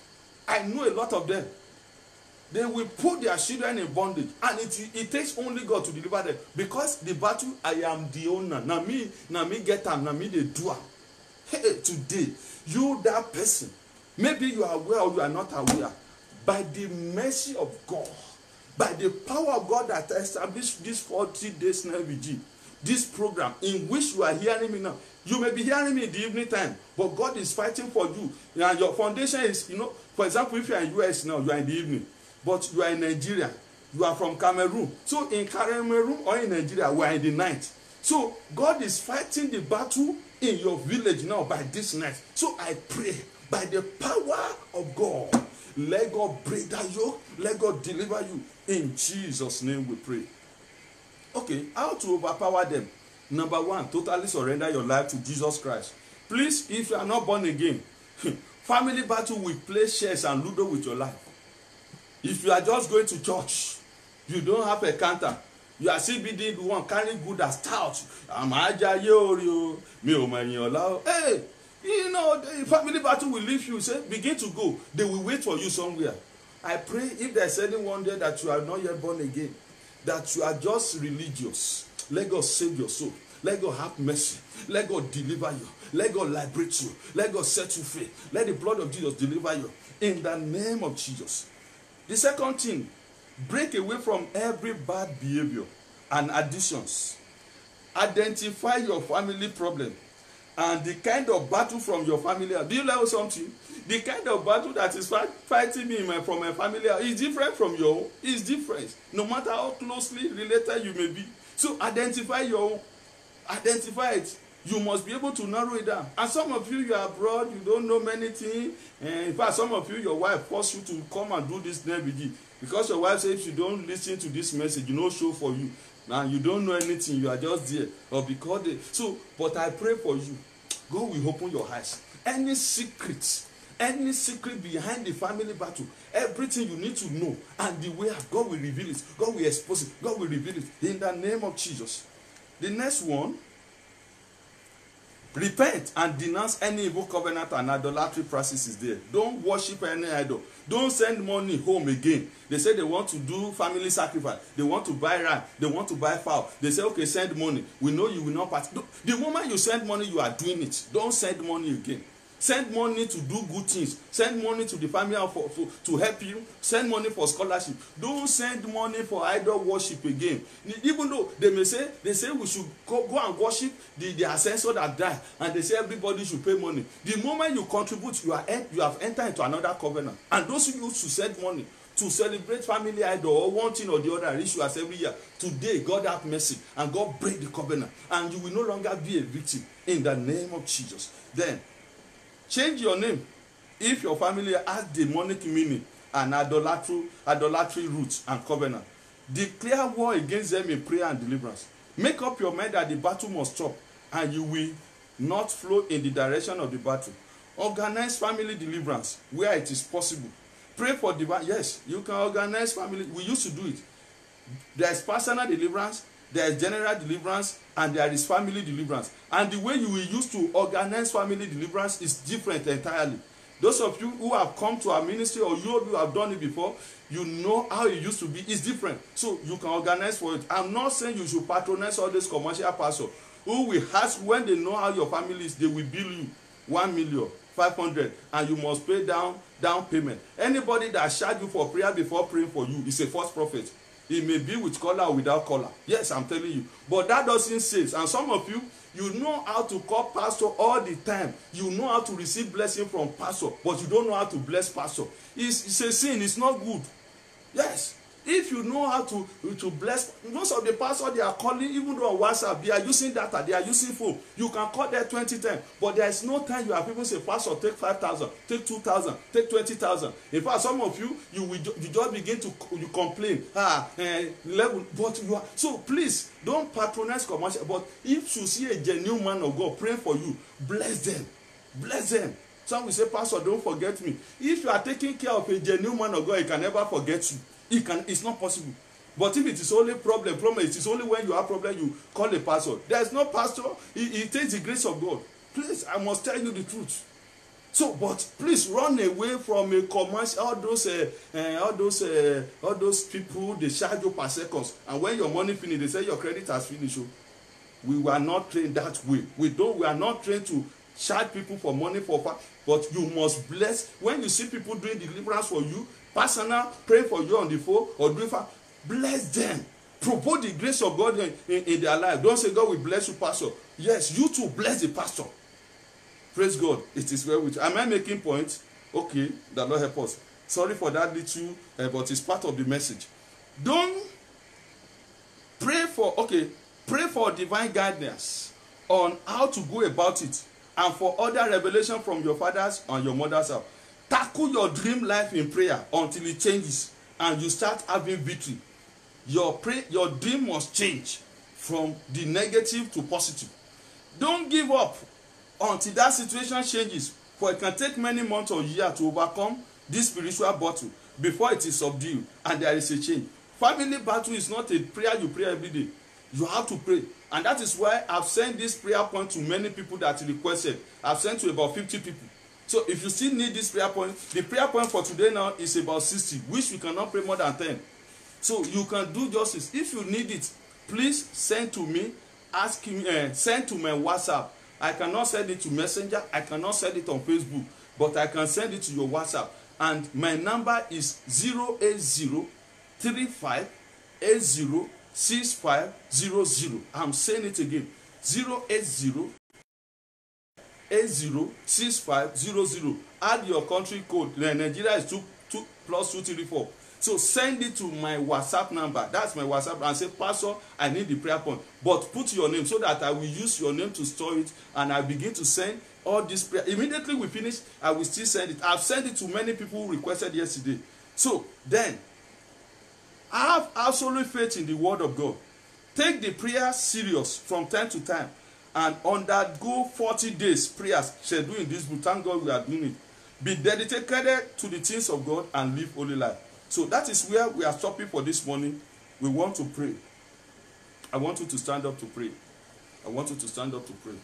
S1: I know a lot of them. They will put their children in bondage, and it takes only God to deliver them. Because the battle, I am the owner. Now me get them, now me the doer. Hey, today, you that person, maybe you are aware or you are not aware, by the mercy of God, by the power of God that established this 40 days NVG, this program in which you are hearing me now. You may be hearing me in the evening time, but God is fighting for you. And your foundation is, for example, if you are in US now, you are in the evening. But you are in Nigeria, You are from Cameroon. So in Cameroon or in Nigeria, we are in the night. So God is fighting the battle in your village now by this night. So I pray by the power of God, let God break that yoke, let God deliver you. In Jesus' name we pray. Okay, how to overpower them? Number one, totally surrender your life to Jesus Christ. Please, if you are not born again, family battle will play chess and ludo with your life. If you are just going to church, you don't have a counter, you are CBD the one carrying good as stout. Hey, you know, the family battle will leave you. Say, begin to go. They will wait for you somewhere. I pray if there's anyone there that you are not yet born again, that you are just religious, let God save your soul. Let God have mercy. Let God deliver you. Let God liberate you. Let God set you free. Let the blood of Jesus deliver you. In the name of Jesus. The second thing, break away from every bad behavior and additions. Identify your family problem and the kind of battle from your family. Do you know something? The kind of battle that is fighting me from my family is different from your own. It's different. No matter how closely related you may be. So identify your own. Identify it. You must be able to narrow it down. And some of you are abroad, you don't know many things. In fact, some of you, your wife forced you to come and do this NBG. Because your wife says if you don't listen to this message, you no show for you. Now you don't know anything, you are just there. Or because but I pray for you. God will open your eyes. Any secret behind the family battle, everything you need to know, and the way God will reveal it, God will expose it, God will reveal it in the name of Jesus. The next one, repent and denounce any evil covenant and idolatry practices there. Don't worship any idol. Don't send money home again. They say they want to do family sacrifice. They want to buy ram. They want to buy fowl. They say, okay, send money. We know you will not part. The moment you send money, you are doing it. Don't send money again. Send money to do good things. Send money to the family to help you. Send money for scholarship. Don't send money for idol worship again. Even though they say we should go and worship the ancestor that died, and they say everybody should pay money. The moment you contribute, you have entered into another covenant. And those who used to send money to celebrate family idol or one thing or the other rituals every year, today God have mercy and God break the covenant, and you will no longer be a victim in the name of Jesus. Then change your name if your family has demonic meaning and idolatry roots and covenant. Declare war against them in prayer and deliverance. Make up your mind that the battle must stop and you will not flow in the direction of the battle. Organize family deliverance where it is possible. Pray for divine. Yes, you can organize family. We used to do it. There is personal deliverance, there is general deliverance, and there is family deliverance. And the way you will use to organize family deliverance is different entirely. Those of you who have come to our ministry, or you who have done it before, you know how it used to be. It's different. So you can organize for it. I'm not saying you should patronize all these commercial pastors who will ask, when they know how your family is, they will bill you 1,500,000 and you must pay down payment. Anybody that charge you for prayer before praying for you is a false prophet. It may be with collar or without collar. Yes, I'm telling you. But that doesn't save. And some of you, you know how to call pastor all the time. You know how to receive blessing from pastor, but you don't know how to bless pastor. It's a sin. It's not good. Yes. If you know how to bless, most of the pastors they are calling, even though on WhatsApp, they are using data, they are using phone. You can call there 20 times, but there is no time you have people say, pastor, take 5,000, take 2,000, take 20,000. In fact, some of you, you just begin to complain, level, but you are, so please, don't patronize commercial, but if you see a genuine man of God praying for you, bless them, bless them. Some will say, pastor, don't forget me. If you are taking care of a genuine man of God, he can never forget you. It's not possible. But if it is only problem, it is only when you have problem you call a pastor. There is no pastor. It takes the grace of God. Please, I must tell you the truth. So, but please run away from a commercial. All those people, they charge you per seconds, and when your money finish, they say your credit has finished. We were not trained that way. We are not trained to charge people for money but you must bless. When you see people doing deliverance for you, personal, pray for you on the phone, or do it, bless them. Propose the grace of God in their life. Don't say God will bless you, pastor. Yes, you too bless the pastor. Praise God. It is well with you. Am I making points? Okay, the Lord help us. Sorry for that little, but it's part of the message. Don't pray for divine guidance on how to go about it, and for other revelation from your father's and your mother's house. Tackle your dream life in prayer until it changes and you start having victory. Your dream must change from the negative to positive. Don't give up until that situation changes, for it can take many months or years to overcome this spiritual battle before it is subdued and there is a change. Family battle is not a prayer you pray every day. You have to pray, and that is why I've sent this prayer point to many people that requested. I've sent to about 50 people. So if you still need this prayer point, the prayer point for today now is about 60, which we cannot pray more than 10. So you can do justice. If you need it, please send to me. Send to my WhatsApp. I cannot send it to Messenger. I cannot send it on Facebook, but I can send it to your WhatsApp. And my number is 08035806500. I'm saying it again. 080806500. Add your country code. Nigeria is 2+234. So send it to my WhatsApp number. That's my WhatsApp, and say, Pastor, I need the prayer point. But put your name so that I will use your name to store it, and I begin to send all this prayer. Immediately we finish, I will still send it. I've sent it to many people who requested yesterday. So then, have absolute faith in the word of God. Take the prayer serious from time to time, and undergo 40 days prayers scheduled in this book. Thank God we are doing it. Be dedicated to the things of God and live holy life. So that is where we are stopping for this morning. We want to pray. I want you to stand up to pray. I want you to stand up to pray.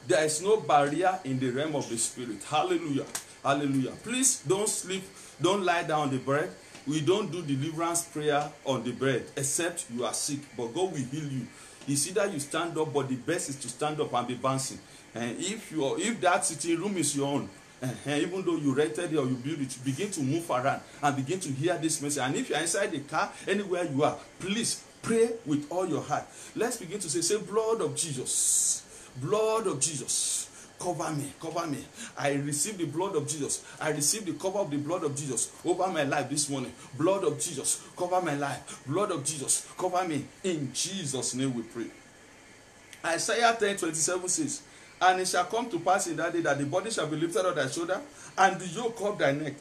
S1: There is no barrier in the realm of the spirit. Hallelujah. Hallelujah. Please don't sleep. Don't lie down on the bed. We don't do deliverance prayer on the bed except you are sick. But God will heal you. It's either you stand up, but the best is to stand up and be bouncing. And if that sitting room is your own, even though you rented it or you build it, begin to move around and begin to hear this message. And if you are inside the car, anywhere you are, please pray with all your heart. Let's begin to say, blood of Jesus, blood of Jesus, cover me, cover me. I receive the blood of Jesus. I receive the cover of the blood of Jesus over my life this morning. Blood of Jesus, cover my life. Blood of Jesus, cover me. In Jesus' name we pray. Isaiah 10:27 says, and it shall come to pass in that day that the body shall be lifted on thy shoulder, and the yoke of thy neck.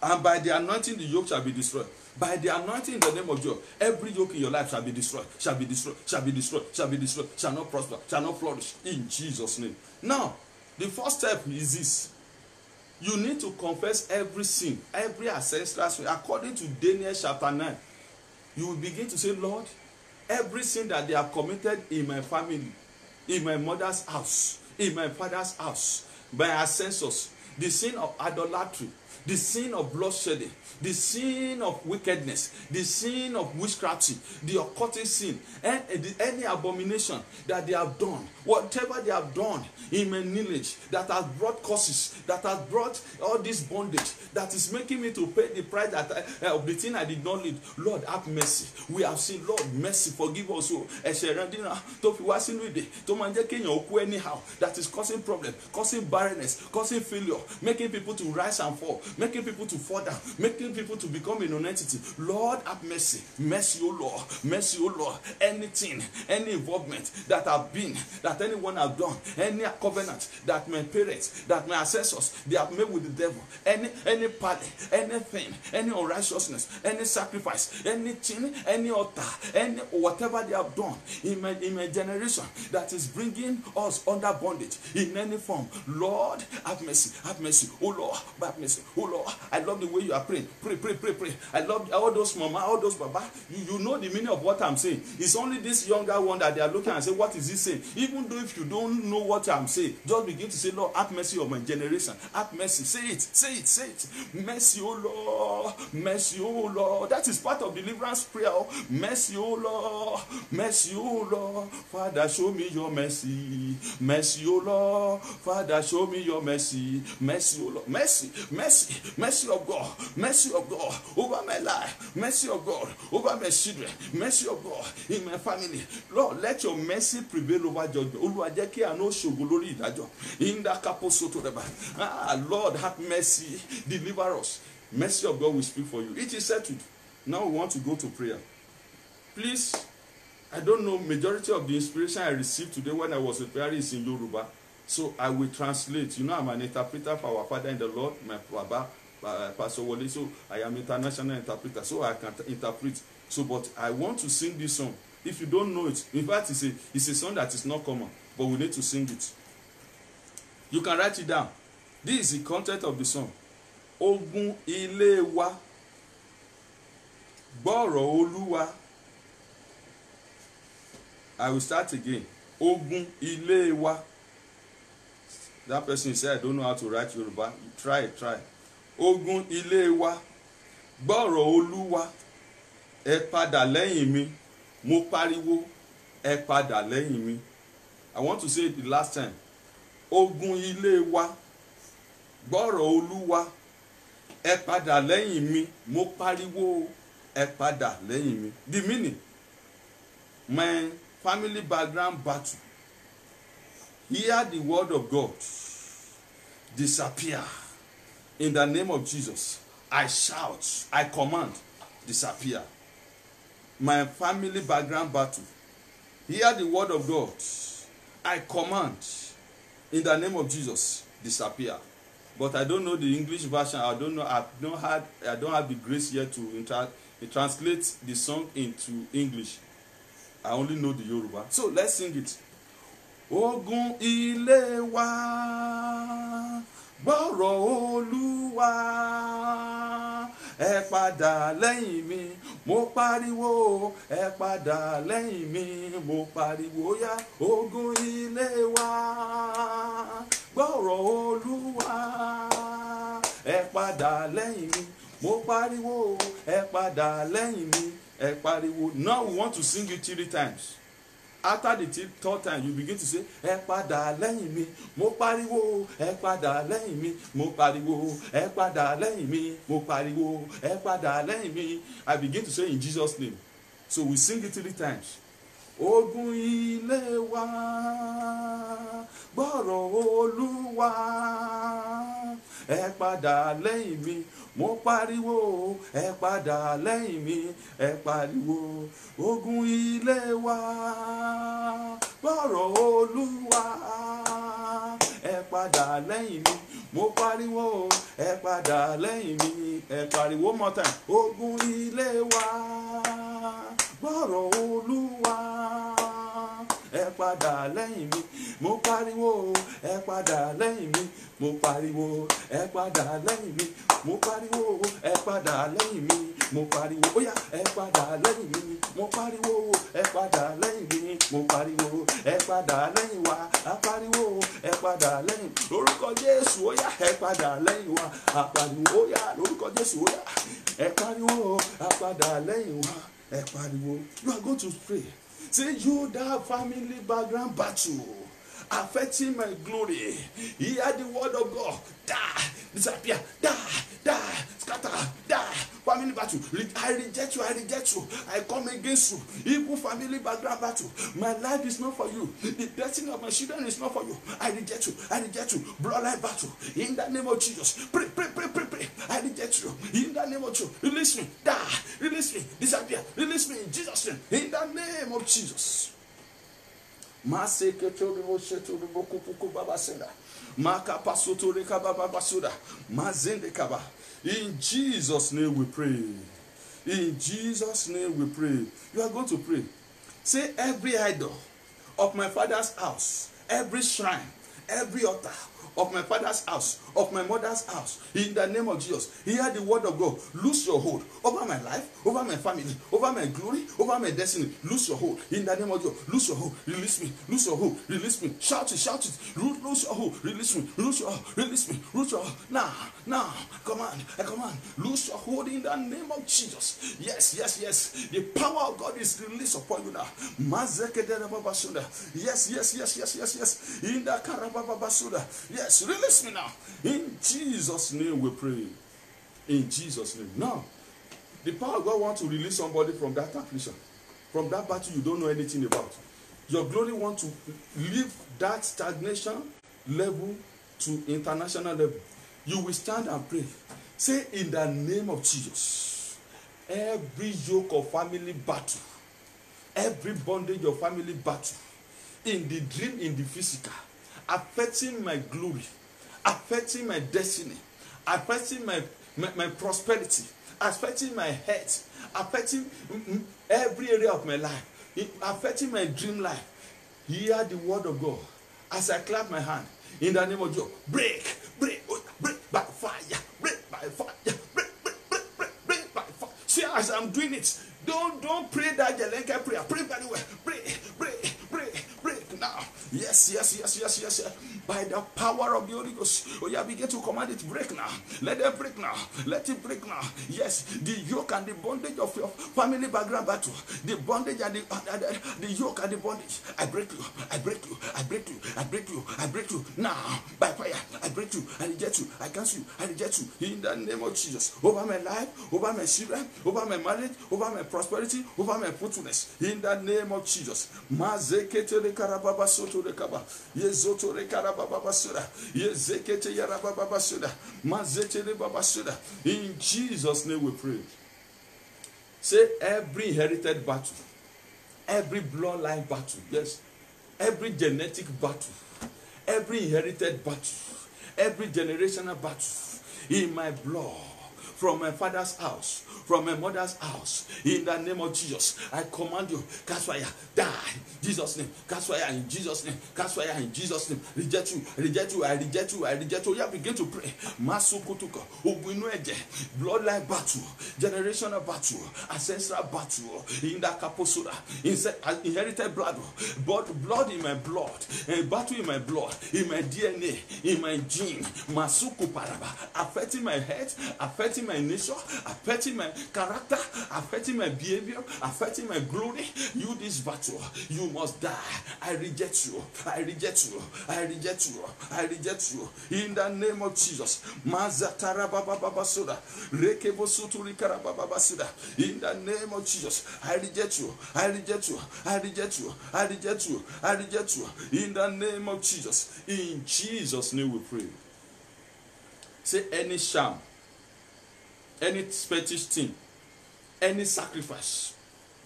S1: And by the anointing the yoke shall be destroyed. By the anointing in the name of Jesus, every yoke in your life shall be destroyed, shall be destroyed, shall be destroyed, shall be destroyed, shall not prosper, shall not flourish. In Jesus' name. Now, the first step is this. You need to confess every sin, every ancestral sin. According to Daniel chapter 9, you will begin to say, Lord, every sin that they have committed in my family, in my mother's house, in my father's house, my ancestors, the sin of idolatry, the sin of bloodshedding, the sin of wickedness, the sin of witchcraft, the occultic sin, and any abomination that they have done, whatever they have done in my lineage that has brought curses, that has brought all this bondage, that is making me to pay the price that of the thing I did not lead. Lord, have mercy. We have seen, Lord, mercy, forgive us. Anyhow, that is causing problem, causing barrenness, causing failure, making people to rise and fall, making people to fall down, making people to become a non-entity. Lord, have mercy. Mercy, O Lord. Mercy, O Lord. Anything, any involvement that have been, that anyone have done, any covenant that my parents, that my ancestors, they have made with the devil, any party, anything, any unrighteousness, any sacrifice, anything, any altar, any whatever they have done in my generation that is bringing us under bondage in any form. Lord, have mercy. Have mercy. Oh Lord, have mercy. Oh Lord, I love the way you are praying. Pray, pray, pray, pray. I love all those mama, all those baba. You know the meaning of what I'm saying. It's only this younger one that they are looking and say, what is he saying? Even though if you don't know what I'm saying, just begin to say, Lord, have mercy on my generation. Have mercy. Say it, say it, say it. Mercy, oh Lord. Mercy, oh Lord. That is part of deliverance prayer. Mercy, oh Lord. Mercy, oh Lord. Father, show me your mercy. Mercy, oh Lord. Father, show me your mercy. Mercy, oh Lord. Mercy, mercy, mercy of God. Mercy of God over my life. Mercy of God over my children. Mercy of God in my family. Lord, let your mercy prevail over judgment. In the Lord, have mercy. Deliver us. Mercy of God will speak for you. It is settled. Now we want to go to prayer. Please, I don't know, majority of the inspiration I received today when I was preparing is in Yoruba. So I will translate. You know, I'm an interpreter for our Father in the Lord, my Baba, Pastor Wole. So I am international interpreter, so I can interpret. So, but I want to sing this song. If you don't know it, in fact, it's a song that is not common, but we need to sing it. You can write it down. This is the content of the song. Ogun ilé wa, gbọ́rọ̀ Olúwa. I will start again. Ogun ilé wa. That person said, I don't know how to write Yoruba. Try. Ogun ilé wa, gbọ́rọ̀ Olúwa. Ẹ padà lẹ́yìn mi, mo pariwo, ẹ padà lẹ́yìn mi. I want to say it the last time. Ogun ilé wa, gbọ́rọ̀ Olúwa. Ẹ padà lẹ́yìn mi, mo pariwo, ẹ padà lẹ́yìn mi. The meaning, my family background battle. Hear the word of God. Disappear. In the name of Jesus, I shout, I command, disappear. My family background battle. Hear the word of God. I command, in the name of Jesus, disappear. But I don't know the English version. I don't have the grace yet to translate the song into English. I only know the Yoruba. So let's sing it. Ogun ilé wa, gbọ́rọ̀ Olúwa. Ẹ padà lẹ́yìn mi, mo pariwo. Ẹ padà lẹ́yìn mi, mo pariwo. Ya ogun ilé wa, gbọ́rọ̀ Olúwa. Ẹ padà lẹ́yìn mi, mo pariwo. Ẹ padà lẹ́yìn mi, ẹ pariwo. Now we want to sing it 3 times. After the 3rd time, you begin to say, ẹ padà lẹ́yìn mi, mo pariwo. Ẹ padà lẹ́yìn mi, mo pariwo. Ẹ padà lẹ́yìn mi, mo pariwo. Ẹ padà lẹ́yìn mi. I begin to say in Jesus' name. So we sing it 3 times. Ogun ilé wa, gbọ́rọ̀ Olúwa. Ẹ padà lẹ́yìn mi, mo pariwo. Ẹ padà lẹ́yìn mi, ẹ pariwo. Ogun ilé wa, gbọ́rọ̀ Olúwa. Ẹ padà lẹ́yìn mi, mo pariwo. Ẹ padà lẹ́yìn mi, ẹ pariwo. One more time. Ogun ilé wa, gbọ́rọ̀ Olúwa. Ẹ padà lẹ́yìn mi, mo pariwo. Ẹ padà lẹ́yìn mi, mo pariwo. Ẹ padà lẹ́yìn mi, mo pariwo. Ẹ padà lẹ́yìn mi, mo pariwo. Ó yá, ẹ padà lẹ́yìn mi, mo pariwo. Ẹ padà lẹ́yìn mi, mo pariwo. Ẹ padà lẹ́yìn wa, a pariwo. Ẹ padà lẹ́yìn. Lórúkọ Jésù, ó yá, ẹ padà lẹ́yìn wa, a pariwo. Ó yá, lórúkọ Jésù, ó yá, ẹ pariwo. A padà lẹ́yìn wa, ẹ pariwo. You are going to pray. Say, you that family background battle affecting my glory. Hear the word of God. Die, disappear, die, scatter, die. Family battle. I reject you. I come against you. Evil family background battle. My life is not for you. The destiny of my children is not for you. I reject you. Bloodline battle. In the name of Jesus. Pray. I reject you. In the name of Jesus. Release me. Die. Release me. Disappear. Release me in Jesus' name. In the name of Jesus. In Jesus' name we pray. In Jesus' name we pray. You are going to pray. Say, every idol of my father's house, every shrine, every altar of my father's house, of my mother's house, in the name of Jesus, hear the word of God. Lose your hold over my life, over my family, over my glory, over my destiny. Lose your hold in the name of Jesus. Lose your hold, release me. Lose your hold, release me. Shout it. Lose your hold, release me. Lose your hold, release me. Lose your hold. Now, I command. Lose your hold in the name of Jesus. Yes. The power of God is released upon you now. Yes. In the Karababasuda. Yes, release me now. In Jesus' name we pray. In Jesus' name. Now, the power of God wants to release somebody from that affliction, from that battle you don't know anything about. Your glory wants to leave that stagnation level to international level. You will stand and pray. Say, in the name of Jesus, every yoke of family battle, every bondage of family battle, in the dream, in the physical, affecting my glory, affecting my destiny, affecting my prosperity, affecting my health, affecting every area of my life, affecting my dream life. Hear the word of God as I clap my hand in the name of Jesus. Break, break, break by fire, break by fire, break by fire. See, as I'm doing it, don't pray that Jelenka prayer. Pray very well. Break now. Yes. By the power of the Holy Ghost, oh yeah, begin to command it, break now. Let it break now. Let it break now. Yes, the yoke and the bondage of your family background battle, the bondage and the yoke and the bondage. I break you now by fire. I break you. I reject you. I cancel you. I reject you in the name of Jesus. Over my life, over my children, over my marriage, over my prosperity, over my fruitfulness. In the name of Jesus. In Jesus' name we pray. Say, every inherited battle, every bloodline battle, yes, every genetic battle, every inherited battle, every generational battle in my blood, from my father's house, from my mother's house, in the name of Jesus, I command you, catch fire, die, Jesus' name, catch fire in Jesus' name, catch fire in Jesus' name, reject you, I reject you. Yeah, begin to pray. Masukutuka, Obunueje, bloodline battle, generational battle, ancestral battle, in the kaposura, inherited blood in my blood, battle in my blood, in my DNA, in my gene, Masuku Paraba, affecting my head, affecting my nature, affecting my character, affecting my behavior, affecting my glory. You, this battle, you must die. I reject you. In the name of Jesus. In the name of Jesus, I reject you. In the name of Jesus. In Jesus' name we pray. Say, any sham, any fetish thing, any sacrifice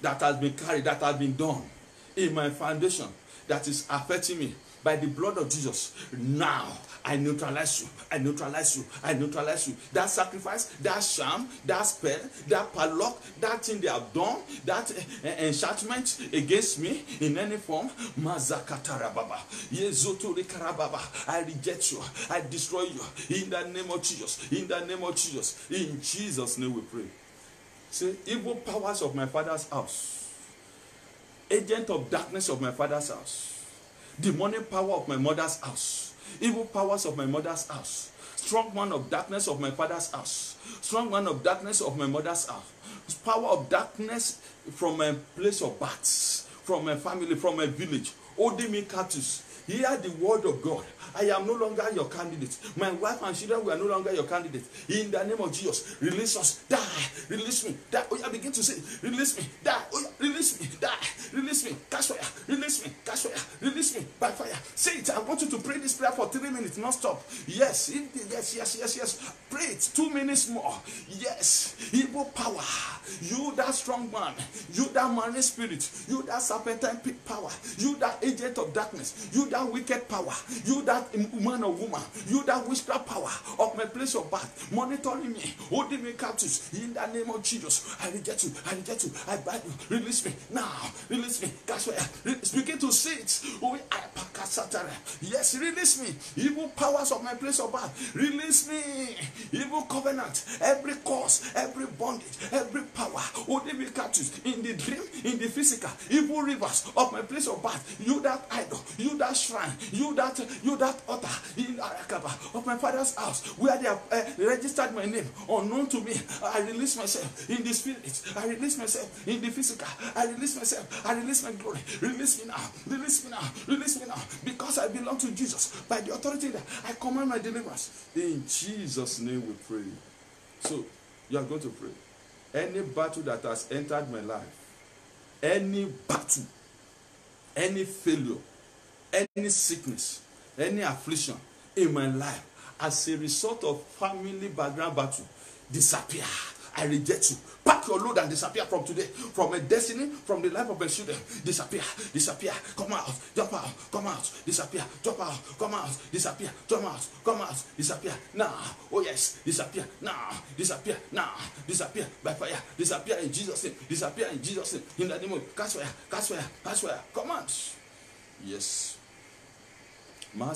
S1: that has been carried, that has been done in my foundation that is affecting me, by the blood of Jesus, now I neutralize you. That sacrifice, that sham, that spell, that padlock, that thing they have done, that enchantment against me in any form, I reject you. I destroy you in the name of Jesus. In Jesus' name we pray. Say, evil powers of my father's house, agent of darkness of my father's house, demonic power of my mother's house, evil powers of my mother's house, strong man of darkness of my father's house, strong man of darkness of my mother's house, power of darkness from my place of birth, from my family, from my village, holding me captives. Hear the word of God. I am no longer your candidate. My wife and children were no longer your candidate. In the name of Jesus, release us. Die. Release me. Die. Oh, yeah, begin to say, release me. Die. Oh, yeah, release me. Die. Release me. Catch fire. Release me. Catch fire. Release me. By fire. Say it. I want you to pray this prayer for 3 minutes, non stop. Yes. Yes. Pray it. 2 minutes more. Yes. Evil power. You that strong man. You that marine spirit. You that serpentine power. You that agent of darkness. You that wicked power. You that man or woman, you that witchcraft power of my place of birth, monitoring me, holding me captives, in the name of Jesus, I reject you, I bind you, release me now, release me, catch fire, begin to see it, yes, release me, evil powers of my place of birth, release me, evil covenant, every cause, every bondage, every power, holding me captives, in the dream, in the physical, evil rivers of my place of birth, you that idol, you that shrine, you that altar in Arakaba of my father's house where they have registered my name unknown to me. I release myself in the spirit. I release myself in the physical. I release myself. I release my glory. Release me now. Because I belong to Jesus. By the authority that I command my deliverance. In Jesus' name we pray. So you are going to pray. Any battle that has entered my life, any battle, any failure, any sickness, any affliction in my life as a result of family background battle, disappear. I reject you. Pack your load and disappear from today. From my destiny, from the life of my children. Disappear, disappear, come out, jump out, come out, disappear, jump out, come out, disappear, jump out, come out, disappear now. Oh yes, disappear now, disappear now, disappear by fire, disappear in Jesus' name, disappear in Jesus' name. In the name of catch fire, catch fire, catch fire, come out. Yes. Let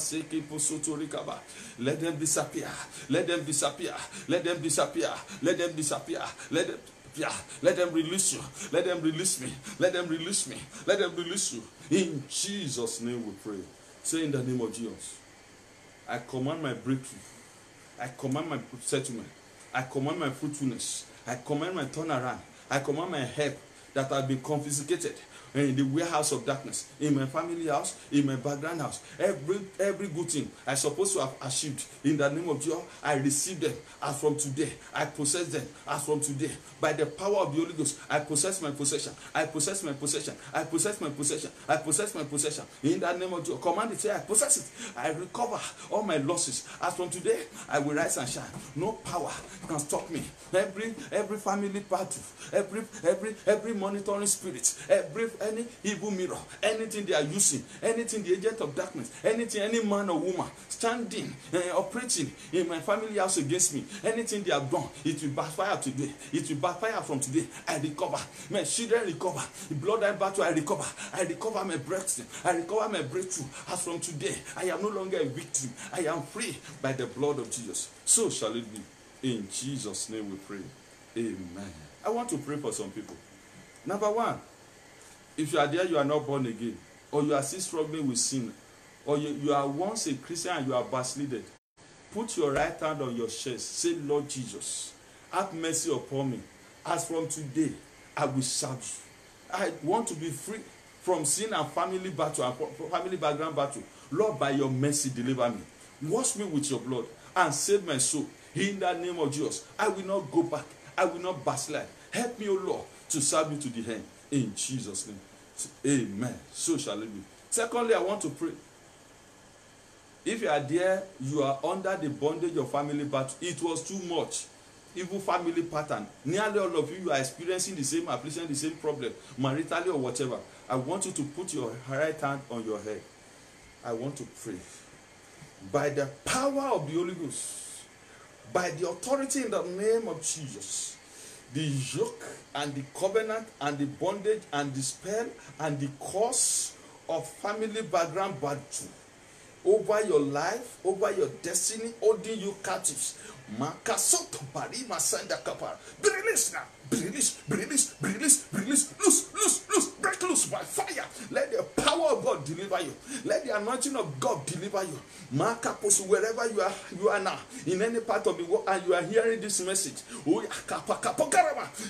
S1: them disappear. Let them disappear. Let them disappear. Let them disappear. Let them disappear. Let them release you. Let them release me. Let them release me. Let them release you. In Jesus' name we pray. Say in the name of Jesus. I command my breakthrough. I command my settlement. I command my fruitfulness. I command my turnaround. I command my help that have been confiscated in the warehouse of darkness, in my family house, in my background house. Every good thing I supposed to have achieved, in the name of Jesus, I receive them as from today. I possess them as from today. By the power of the Holy Ghost, I possess my possession. I possess my possession. I possess my possession. I possess my possession. In the name of Jesus, command it, say I possess it. I recover all my losses. As from today, I will rise and shine. No power can stop me. Every family battle, every monitoring spirit, any evil mirror, anything they are using, anything the agent of darkness, anything, any man or woman standing, operating in my family house against me, anything they have done, it will backfire today. It will backfire from today. I recover. My children recover. The bloodline battle, I recover. I recover my breakthrough. I recover my breakthrough. As from today, I am no longer a victim. I am free by the blood of Jesus. So shall it be. In Jesus' name we pray. Amen. I want to pray for some people. Number one, if you are there, you are not born again, or you are still struggling with sin, or you are once a Christian and you are backslided, put your right hand on your chest. Say, Lord Jesus, have mercy upon me. As from today, I will serve you. I want to be free from sin and family battle and family background battle. Lord, by your mercy, deliver me. Wash me with your blood and save my soul. In the name of Jesus, I will not go back. I will not backslide. Help me, O Lord, to serve you to the end. In Jesus' name. Amen. So shall it be. Secondly, I want to pray. If you are there, you are under the bondage of family battle. It was too much. Evil family pattern. Nearly all of you are experiencing the same affliction, the same problem, maritally or whatever. I want you to put your right hand on your head. I want to pray. By the power of the Holy Ghost, by the authority in the name of Jesus, the yoke and the covenant and the bondage and the spell and the curse of family background battle over your life, over your destiny, holding you captives. Be released now. Be released, be released, be released, be released. Loose, break loose by fire. Let the power of God deliver you. Let the anointing of God deliver you. Wherever you are now, in any part of the world, and you are hearing this message,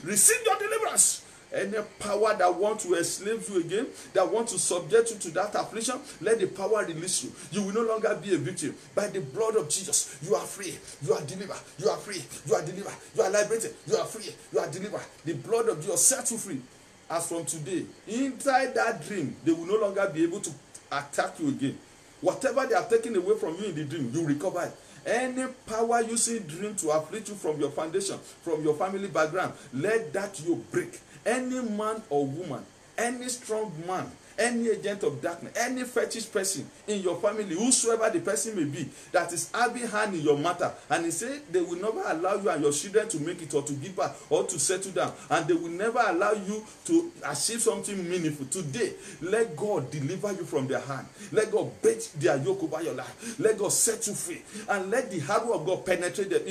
S1: receive your deliverance. Any power that wants to enslave you again, that wants to subject you to that affliction, let the power release you. You will no longer be a victim. By the blood of Jesus, you are free. You are delivered. You are free. You are delivered. You are liberated. You are free. You are delivered. The blood of Jesus set you free. As from today, inside that dream, they will no longer be able to attack you again. Whatever they are taking away from you in the dream, you recover it. Any power using dream to afflict you from your foundation, from your family background, let that yoke break. Any man or woman, any strong man, any agent of darkness, any fetish person in your family, whosoever the person may be, that is having hand in your matter, and he said they will never allow you and your children to make it or to give back or to settle down, and they will never allow you to achieve something meaningful. Today, let God deliver you from their hand. Let God break their yoke over your life. Let God set you free, and let the arrow of God penetrate them.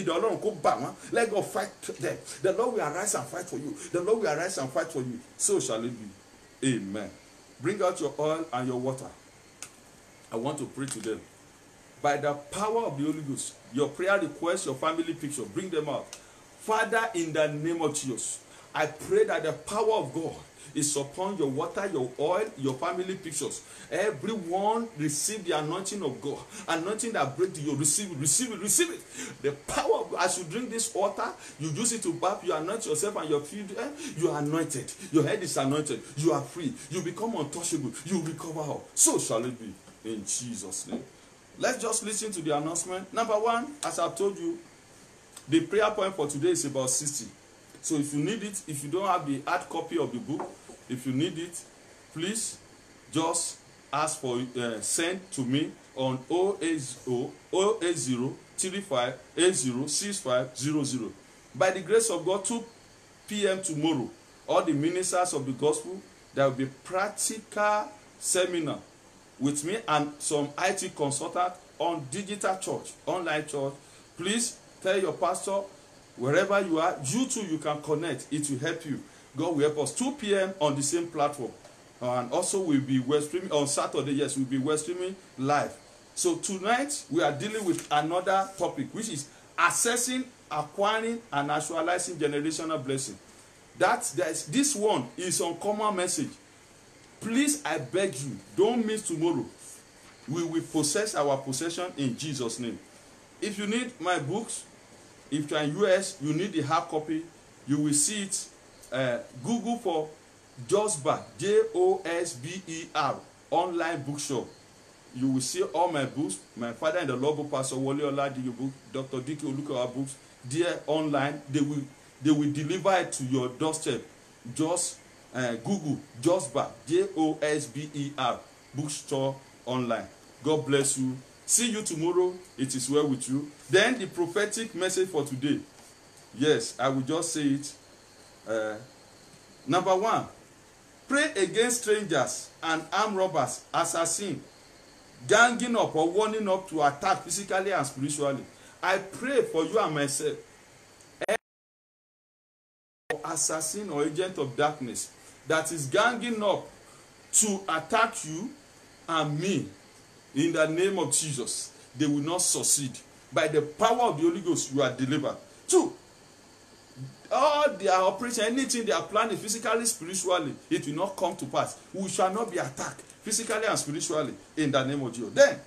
S1: Let God fight them. The Lord will arise and fight for you. The Lord will arise and fight for you. So shall it be. Amen. Bring out your oil and your water. I want to pray to them. By the power of the Holy Ghost, your prayer requests, your family picture, bring them out. Father, in the name of Jesus, I pray that the power of God is upon your water, your oil, your family pictures. Everyone receive the anointing of God. Anointing that breaks you. Receive it, receive it, receive it. The power of God, as you drink this water, you use it to bath, you anoint yourself and your children. You are anointed. Your head is anointed. You are free. You become untouchable. You recover all. So shall it be. In Jesus' name. Let's just listen to the announcement. Number one, as I've told you, The prayer point for today is about 60. So if you need it, if you don't have the hard copy of the book, if you need it, please just ask for send to me on 08035806500. By the grace of God, 2 p.m. tomorrow, all the ministers of the gospel, there will be practical seminar with me and some IT consultant on digital church, online church. Please tell your pastor, wherever you are, you too, you can connect. It will help you. God will help us. 2 p.m. on the same platform. And also we'll be web streaming on Saturday. Yes, we'll be web streaming live. So tonight we are dealing with another topic, which is assessing, acquiring, and actualizing generational blessing. This one is uncommon message. Please, I beg you, don't miss tomorrow. We will possess our possession in Jesus' name. If you need my books, if you're in US, you need the hard copy. You will see it. Google for Josber, Josber, online bookshop. You will see all my books. My father in the Lord, Pastor Wole Oladiyo book, Dr. Dike Olukoya books. There online, they will deliver it to your doorstep. Just Google Josber, Josber, bookstore online. God bless you. See you tomorrow. It is well with you. Then the prophetic message for today. Yes, I will just say it. Number 1, pray against strangers and armed robbers, assassins, ganging up or warning up to attack physically and spiritually. I pray for you and myself. Assassin or agent of darkness that is ganging up to attack you and me, in the name of Jesus, they will not succeed. By the power of the Holy Ghost, you are delivered. 2, all their operation, anything they are planning physically, spiritually, it will not come to pass. We shall not be attacked physically and spiritually in the name of Jesus. Then,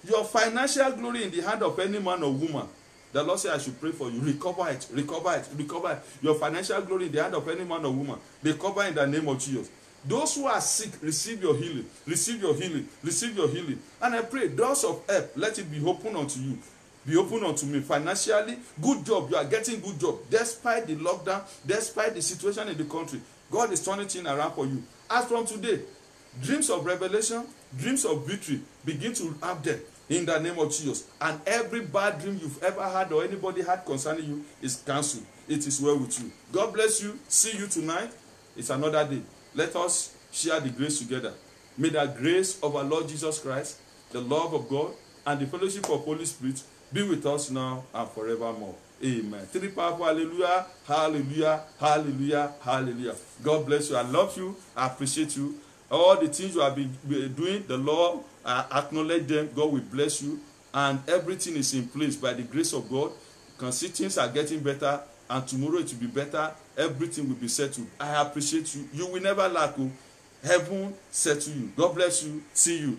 S1: your financial glory in the hand of any man or woman, the Lord said I should pray for you. Recover it, recover it, recover it. Your financial glory in the hand of any man or woman, recover in the name of Jesus. Those who are sick, receive your healing, receive your healing, receive your healing. And I pray, doors of help, let it be open unto you. Be open unto me financially. Good job, you are getting good job. Despite the lockdown, despite the situation in the country, God is turning things around for you. As from today, dreams of revelation, dreams of victory, begin to have them in the name of Jesus. And every bad dream you've ever had or anybody had concerning you is cancelled. It is well with you. God bless you. See you tonight. It's another day. Let us share the grace together. May the grace of our Lord Jesus Christ, the love of God, and the fellowship of Holy Spirit be with us now and forevermore. Amen. 3 powerful hallelujah, hallelujah, hallelujah, hallelujah. God bless you. I love you. I appreciate you. All the things you have been doing, the Lord acknowledge them. God will bless you. And everything is in place by the grace of God. You can see things are getting better. And tomorrow it will be better. Everything will be settled. I appreciate you. You will never lack. Heaven settle you. God bless you. See you.